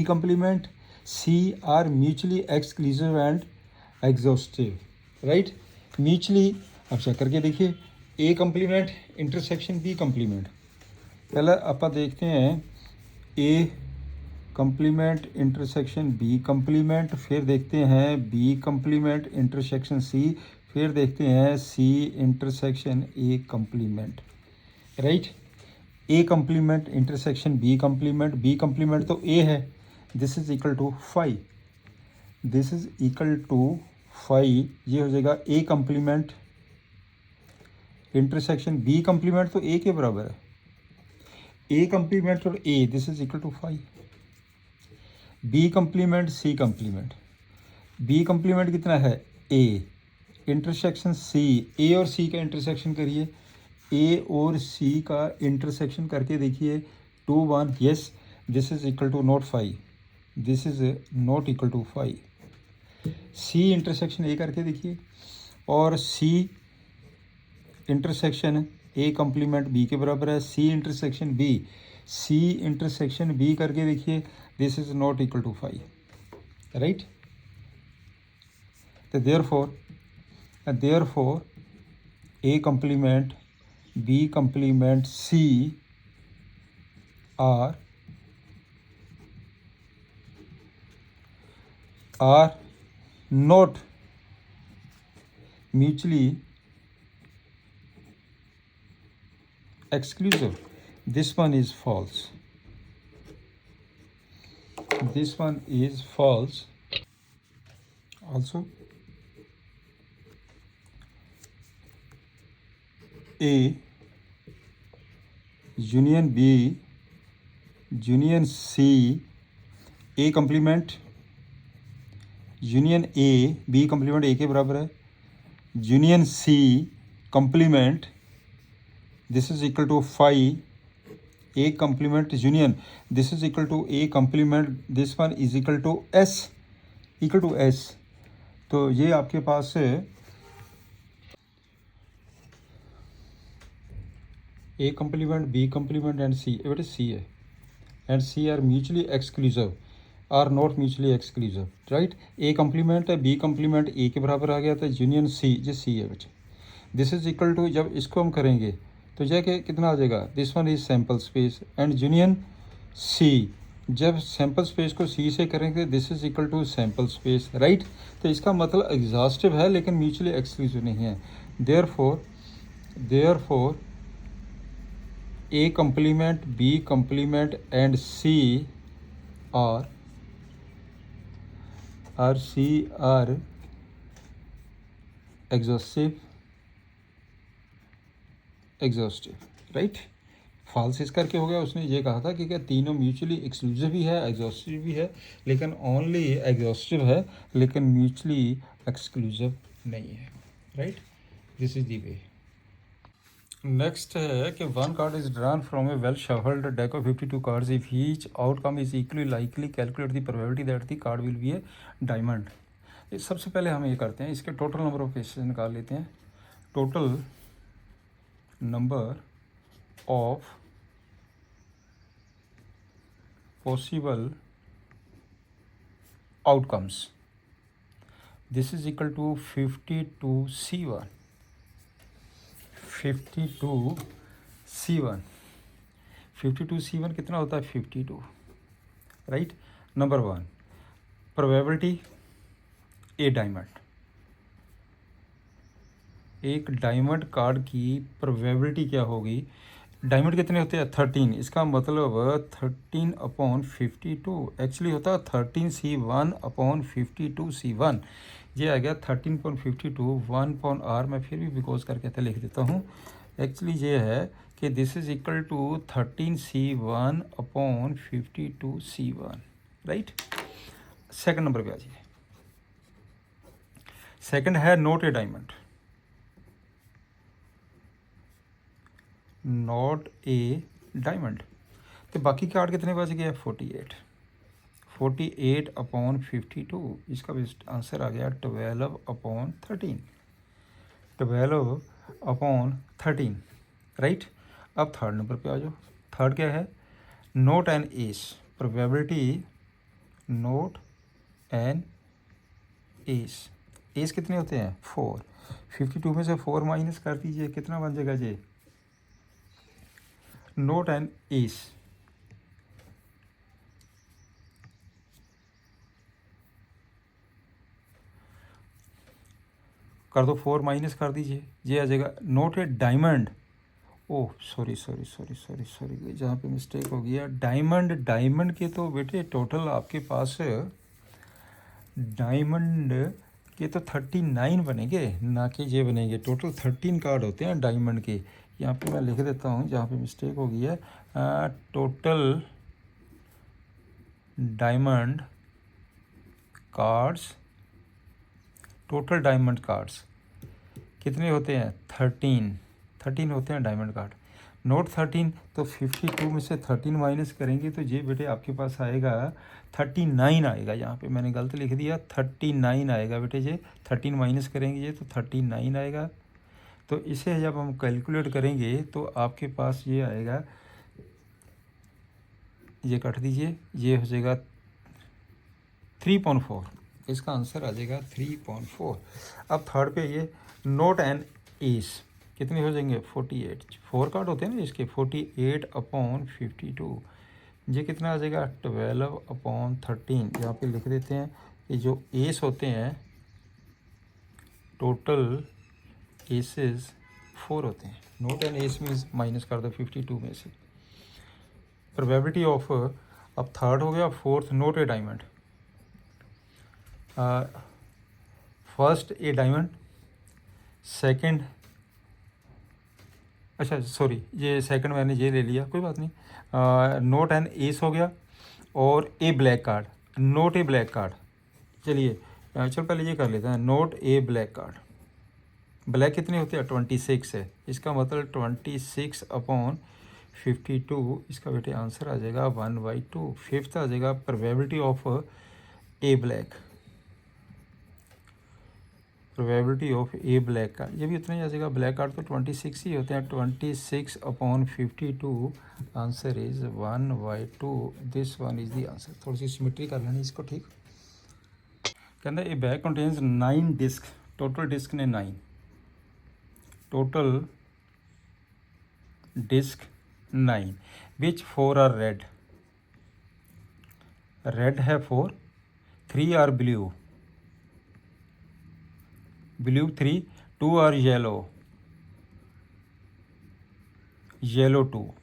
[SPEAKER 1] complement C are mutually exclusive and exhaustive, right. Mutually अब चेक करके देखिए, A complement intersection B complement. पहले आप देखते हैं A complement intersection B complement, फिर देखते हैं बी कंप्लीमेंट इंटरसेक्शन सी, फिर देखते हैं C intersection A complement, right. A complement intersection B complement तो ए है, this is equal to five, this is equal to five, ये हो जाएगा A complement intersection B complement तो ए के बराबर है, ए कंप्लीमेंट और A, this is equal to five. B complement C complement, B complement कितना है ए, इंटरसेक्शन सी, ए और सी का इंटरसेक्शन करिए, ए और सी का इंटरसेक्शन करके देखिए, 2 1, yes, this is equal to not five, this is not equal to five. C intersection A करके देखिए, और C intersection A complement B के बराबर है, सी इंटरसेक्शन बी करके देखिए, this is not equal to five, right. तो therefore A complement B complement C are not mutually exclusive. This one is false. This one is false. Also, A union B union C, A complement union A B complement A के बराबर है, union C complement this is equal to five, A complement union this is equal to A complement, this one is equal to S, तो ये आपके पास है A complement B complement and C, बेटे C है, and C are mutually exclusive, are not mutually exclusive, right. A complement है, B complement A के बराबर आ गया था, यूनियन सी, ये सी है बेटे, दिस इज इक्वल टू, जब इसको हम करेंगे तो जाके कितना आ जाएगा, this one is sample space and union C, जब सैम्पल स्पेस को सी से करेंगे this is equal to sample space, right. तो इसका मतलब एग्जॉस्टिव है लेकिन म्यूचुअली एक्सक्लूसिव नहीं है। Therefore A complement B complement and C are exhaustive, right. False इस करके हो गया, उसने ये कहा था कि क्या तीनों म्यूचुअली एक्सक्लूसिव भी है, एग्जॉस्टिव भी है, लेकिन ओनली एग्जॉस्टिव है लेकिन म्यूचुअली एक्सक्लूसिव नहीं है, right. This is the way. Next है कि one card is drawn from A well shuffled deck of 52 cards if each outcome is equally likely calculate the probability that the card will be A diamond. सबसे पहले हम ये करते हैं, इसके total number of cases निकाल लेते हैं। Total number of possible outcomes, this is equal to 52C1। 52C1 52C1 कितना होता है 52, right. Number one, probability A diamond, एक डायमंड कार्ड की प्रोबेबिलिटी क्या होगी। डायमंड कितने होते हैं 13, इसका मतलब 13/52 एक्चुअली होता है 13C1/52C1। ये आ गया 13.52 1/r, मैं फिर भी बिकॉज करके लिख देता हूँ। एक्चुअली ये है कि this is equal to 13C1/52C1, right. Second number पे आ जाइए। सेकंड है not a diamond, not a diamond. तो बाकी कार्ड कितने बच गए 48, 48/52, इसका भी आंसर आ गया 12/13, 12/13, राइट। अब थर्ड नंबर पे आ जाओ। थर्ड क्या है, not an ace, probability not an ace. Ace कितने होते हैं 4, 52 में से 4 माइनस कर दीजिए, कितना बन जाएगा जी, नोट एन एस। कर दो, 4 माइनस कर दीजिए, ये आ जाएगा नोट ए डायमंड। ओह सॉरी, जहाँ पे मिस्टेक हो गया, डायमंड के तो बेटे टोटल आपके पास डायमंड के तो 39 बनेंगे, ना कि ये बनेंगे। टोटल 13 कार्ड होते हैं डायमंड के। यहाँ पे मैं लिख देता हूँ जहाँ पे मिस्टेक हो गई है। Total diamond cards, total diamond cards कितने होते हैं 13 होते हैं डायमंड कार्ड। नोट 13, तो 52 में से 13 माइनस करेंगे तो ये बेटे आपके पास आएगा 39 आएगा। यहाँ पे मैंने गलत लिख दिया, 39 आएगा बेटे। ये 13 माइनस करेंगे ये तो 39 आएगा। तो इसे जब हम कैलकुलेट करेंगे तो आपके पास ये आएगा, ये काट दीजिए, ये हो जाएगा 3.4, इसका आंसर आ जाएगा 3.4। अब थर्ड पे ये नोट एन एस कितने हो जाएंगे 48, 4 कार्ड होते हैं ना इसके, 48/52, ये कितना आ जाएगा 12/13। यहाँ पे लिख देते हैं कि जो एस होते हैं टोटल एसेस 4 होते हैं। Not an ace means minus कर दो 52 में से। प्रोबेबिलिटी ऑफ, अब थर्ड हो गया। Fourth note A diamond, first A diamond, second, अच्छा सॉरी ये सेकंड मैंने ये ले लिया, कोई बात नहीं। नोट एन एस हो गया और ए ब्लैक कार्ड, नोट ए ब्लैक कार्ड। चलिए चलो पहले ये कर लेते हैं, नोट ए ब्लैक कार्ड। ब्लैक कितने होते हैं 26 है, इसका मतलब 26/52, इसका बेटे आंसर आ जाएगा 1/2। फिफ्थ आ जाएगा probability of A black, probability of A black card, ये भी उतना ही आ जाएगा। ब्लैक कार्ड तो 26 ही होते हैं, 26/52, answer is 1/2। This one is the answer. थोड़ी सी सिमेट्री कर लेनी इसको, ठीक। कहता है a bag contains 9 disc, total disc ने 9, total disc 9, which 4 are red, red है 4, 3 are blue, blue 3, 2 are yellow, yellow 2,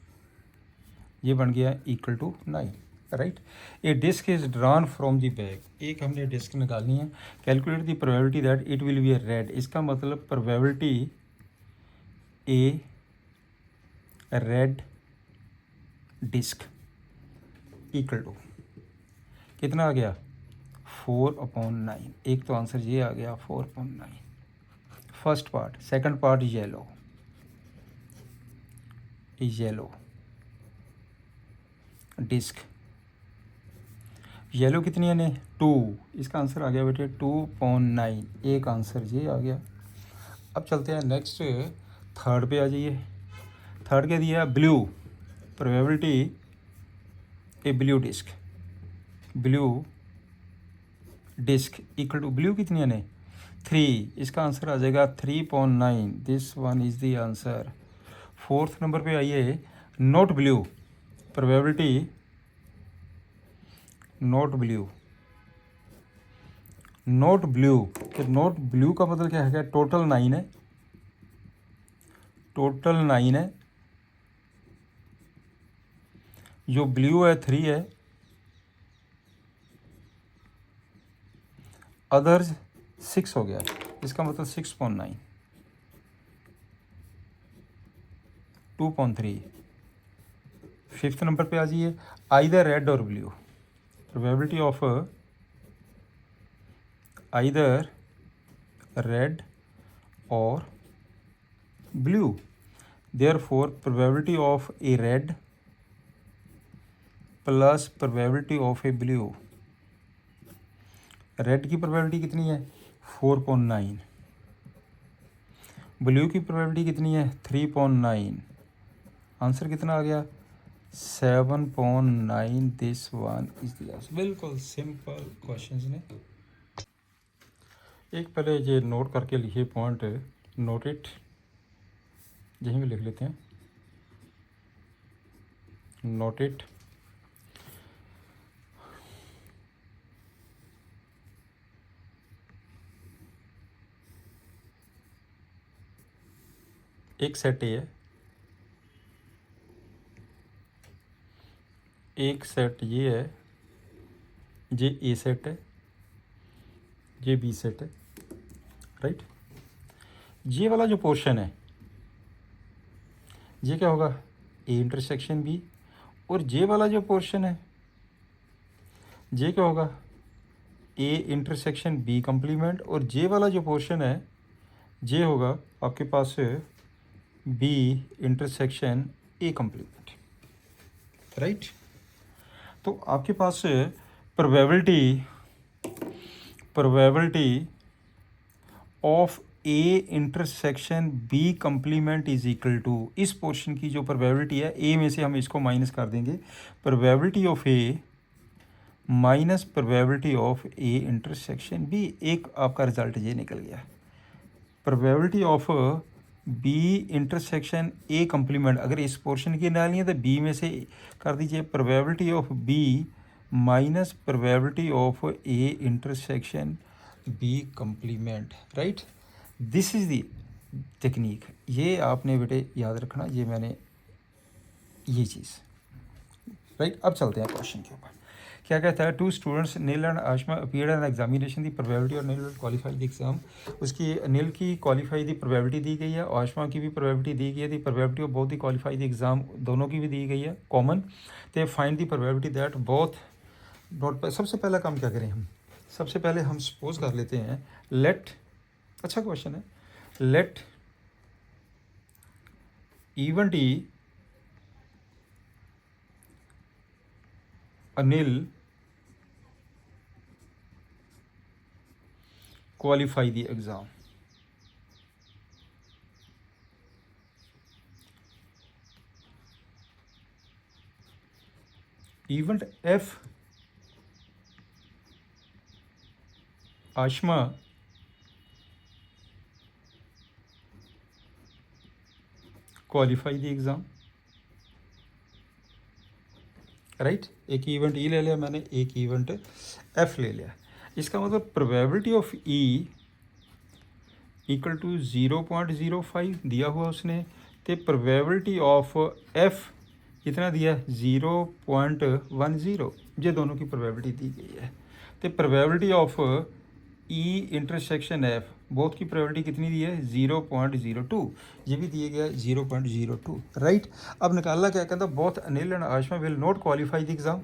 [SPEAKER 1] ये बन गया equal to 9, right. A disc is drawn from the bag, एक हमने डिस्क निकालनी है। Calculate the probability that it will be a red, इसका मतलब probability a red disc equal to कितना आ गया 4/9। एक तो आंसर ये आ गया 4/9 first part. Second part yellow, yellow disc. Yellow कितनी है ने 2, इसका आंसर आ गया बेटे 2.9, एक आंसर ये आ गया। अब चलते हैं नेक्स्ट थर्ड पे आ जाइए। थर्ड क्या दिया blue, probability a blue disc equal to blue कितनी है ने 3, इसका आंसर आ जाएगा 3.9, this one is the answer. Fourth number पे आइए not blue, probability not blue तो नॉट ब्लू का मतलब क्या है, टोटल 9 है, जो ब्लू है 3 है, अदर्स 6 हो गया, इसका मतलब 6.9, 2.3। फिफ्थ नंबर पे आ जाइए आइदर रेड और blue, probability of either red और blue, therefore probability of a red plus probability of a blue. Red की प्रोबेबिलिटी कितनी है 4.9, ब्लू की प्रोबेबिलिटी कितनी है 3.9, आंसर कितना आ गया 7.9, this one is the answer. बिल्कुल सिंपल क्वेश्चंस ने। एक पहले ये नोट करके लिखिए पॉइंट, नोट इट, यहीं पे लिख लेते हैं, नोट इट। एक सेट ए है, एक सेट ये है, ये ए सेट है, ये बी सेट है, राइट। ये वाला जो पोर्शन है ये क्या होगा ए इंटरसेक्शन बी, और ये वाला जो पोर्शन है ये क्या होगा ए इंटरसेक्शन बी कंप्लीमेंट, और ये वाला जो पोर्शन है ये होगा आपके पास B intersection A complement, right. तो आपके पास probability of A intersection B complement is equal to, इस पोर्शन की जो प्रोबेबिलिटी है ए में से हम इसको माइनस कर देंगे, probability of A minus probability of A intersection B, एक आपका रिजल्ट ये निकल गया। Probability of B intersection A complement, अगर इस पोर्शन की डालनी है तो बी में से कर दीजिए, probability of B minus probability of A intersection B complement, right. This is the technique, ये आपने बेटे याद रखना, ये मैंने ये चीज़, राइट। अब चलते हैं क्वेश्चन के ऊपर। क्या कहता है, 2 students Neel and Ashma appeared an examination the probability, और नील क्वालिफाई द एग्जाम, उसकी नील की क्वालिफाई दी प्रोबेबिलिटी दी गई है, आशमा की भी प्रोबेबिलिटी दी गई है, the probability of both they qualify the exam, दोनों की भी दी गई है कॉमन। तो find the probability that both dot. सबसे पहला काम क्या करें हम, सबसे पहले हम सपोज कर लेते हैं, लेट, अच्छा क्वेश्चन है, let event E Anil qualify the exam, event F Ashma qualify the exam, right. एक इवेंट ई ले लिया मैंने, एक इवेंट एफ ले लिया, इसका मतलब probability of E equal to 0.05 दिया हुआ उसने, तो प्रोबेबिलिटी ऑफ एफ कितना दिया 0.10, ये दोनों की प्रोबेबिलिटी दी गई है। तो probability of E intersection F, both की प्रोबेबिलिटी कितनी दी है 0.02, ये भी दिए गया 0.02, राइट। अब निकालना क्या कहता है, both Anil and Ashma will not qualify the exam.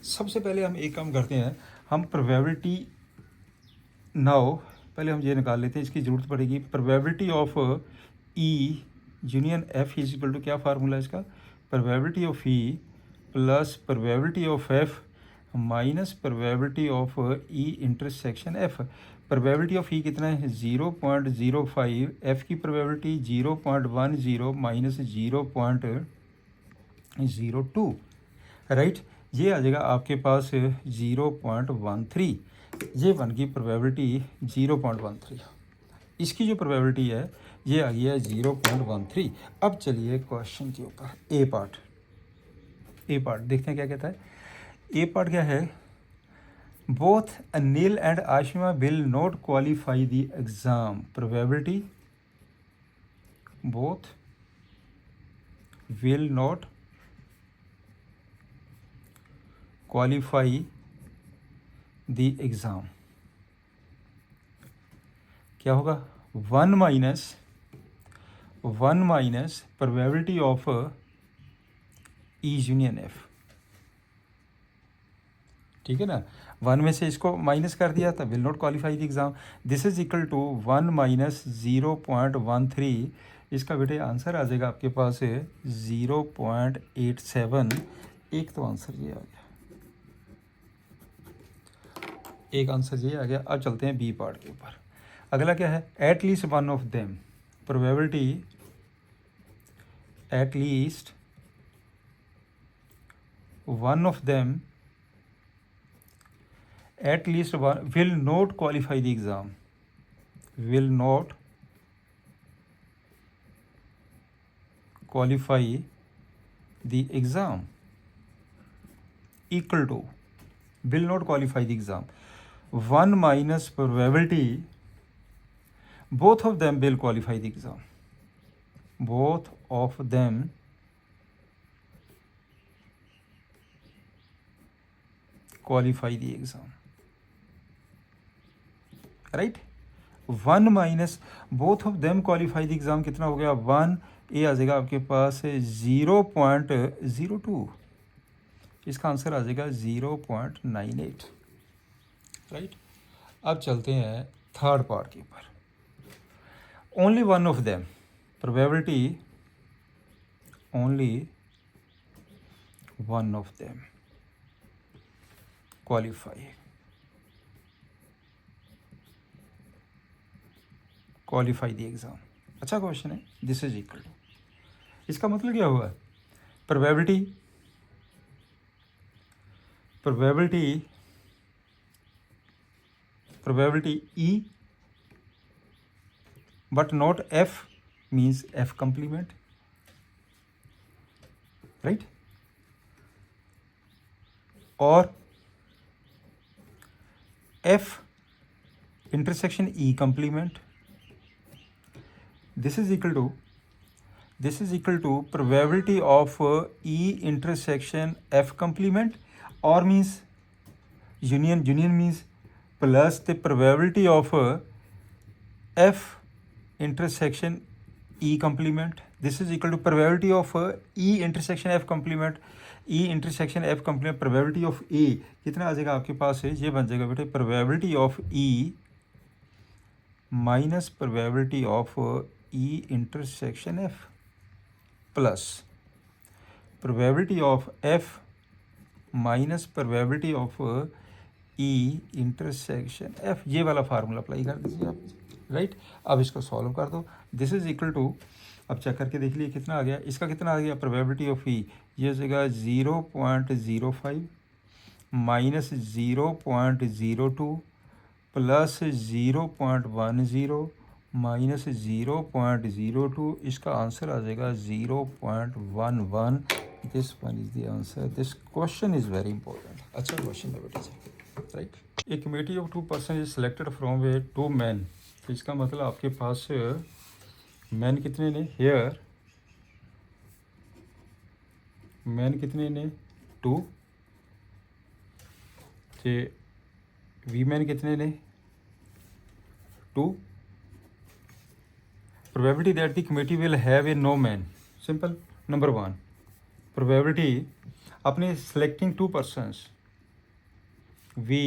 [SPEAKER 1] सबसे पहले हम एक काम करते हैं, हम प्रोबेबिलिटी नाउ पहले हम ये निकाल लेते हैं, इसकी ज़रूरत पड़ेगी। Probability of E union F is equal to, क्या फार्मूला है इसका, probability of E plus probability of F minus probability of E intersection F. Probability of E कितना है 0.05, एफ की प्रोबेबिलिटी 0.10 माइनस 0.02, राइट। ये आ जाएगा आपके पास 0.13, ये बन गई प्रोबेबिलिटी 0.13। इसकी जो प्रोबेबिलिटी है ये आ गई है 0.13। अब चलिए क्वेश्चन के ऊपर ए पार्ट देखते हैं क्या कहता है। ए पार्ट क्या है, both Anil and Ashima will not qualify the exam. Probability both will not qualify the exam. क्या होगा 1 minus probability of E union F, ठीक है ना। 1 में से इसको माइनस कर दिया था, will not qualify the exam. This is equal to 1 minus 0.13। इसका बेटे आंसर आ जाएगा आपके पास 0.87। एक तो आंसर ये आ गया, एक आंसर ये आ गया। अब चलते हैं बी पार्ट के ऊपर। अगला क्या है, at least one of them. Probability at least one of them at least one will not qualify the exam, will not qualify the exam equal to will not qualify the exam 1 minus probability both of them will qualify the exam, both of them qualify the exam, right. 1 minus both of them qualify the exam कितना हो गया 1, ये आ जाएगा आपके पास 0.02। इसका answer आ जाएगा 0.98, right. अब चलते हैं थर्ड पार्ट के ऊपर। Only one of them, probability only one of them qualify the exam. अच्छा क्वेश्चन है। दिस इज इक्वल टू, इसका मतलब क्या हुआ, probability E but not F, means F complement, right. और F intersection E complement. this is equal to probability of E intersection F complement, or means union means plus the probability of F intersection E complement. This is equal to probability of E intersection F complement, E intersection F complement probability of A कितना आ जाएगा आपके पास है, ये बन जाएगा बेटे probability of E minus probability of E intersection F plus probability of F minus probability of E intersection F। ये वाला फार्मूला अप्लाई कर दीजिए आप, राइट। अब इसको सॉल्व कर दो। दिस इज इक्वल टू, अब चेक करके देख लिए कितना आ गया, इसका कितना आ गया probability of E, ये हो जाएगा 0.05 माइनस 0.02 प्लस 0.10 माइनस 0.02। इसका आंसर आ जाएगा 0.11। This one is the answer. This question is very important. अच्छा क्वेश्चन है बेटे जी, right. A committee of 2 person is selected from a 2 man. तो इसका मतलब आपके पास मैन कितने ने, हेयर मैन कितने ने 2, तो वीमेन कितने ने 2। probability that the committee will have a no man, simple। number 1 probability अपने selecting 2 persons, we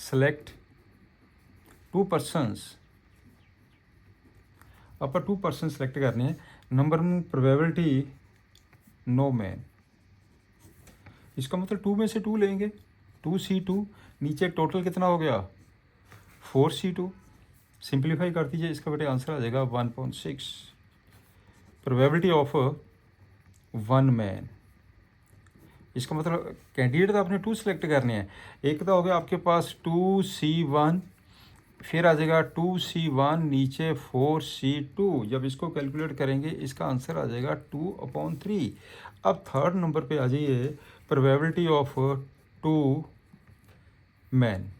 [SPEAKER 1] select 2 persons, ਆਪਾਂ 2 persons select करने हैं। Number 1 probability no man. इसका मतलब 2 में से 2 लेंगे, 2C2, नीचे टोटल कितना हो गया 4C2। सिंप्लीफाई कर दीजिए, इसका बेटे आंसर आ जाएगा 1.6। प्रोबेबिलिटी ऑफ 1 मैन, इसका मतलब कैंडिडेट तो आपने 2 सेलेक्ट करने हैं। एक तो हो गया आपके पास 2C1, फिर आ जाएगा 2C1 नीचे 4C2। जब इसको कैलकुलेट करेंगे इसका आंसर आ जाएगा 2/3। अब थर्ड नंबर पे आ जाइए, probability of 2 man.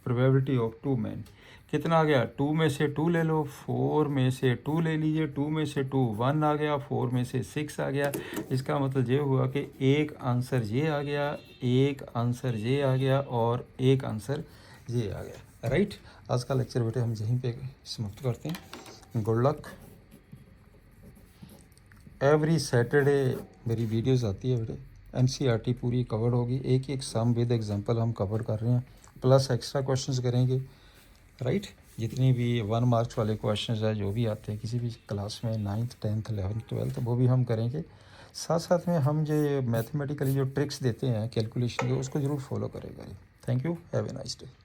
[SPEAKER 1] Probability of 2 man कितना आ गया, 2 में से 2 ले लो, 4 में से 2 ले लीजिए, 2 में से 2 1 आ गया, 4 में से 6 आ गया। इसका मतलब ये हुआ कि एक आंसर ये आ गया, एक आंसर ये आ गया और एक आंसर ये आ गया। राइट, आज का लेक्चर बेटे हम यहीं पे समाप्त करते हैं। Good luck. एवरी सैटरडे मेरी वीडियोस आती है बेटे, एनसीईआरटी पूरी कवर होगी, एक एक सम विद एग्जांपल हम कवर कर रहे हैं, प्लस एक्स्ट्रा क्वेश्चंस करेंगे। राइट, जितने भी 1 मार्क्स वाले क्वेश्चंस है जो भी आते हैं किसी भी क्लास में, 9th 10th 11th 12th, वो भी हम करेंगे। साथ साथ में हम जो मैथमेटिकली जो ट्रिक्स देते हैं कैलकुलेशन के, उसको ज़रूर फॉलो करेगा। Thank you, have a nice day.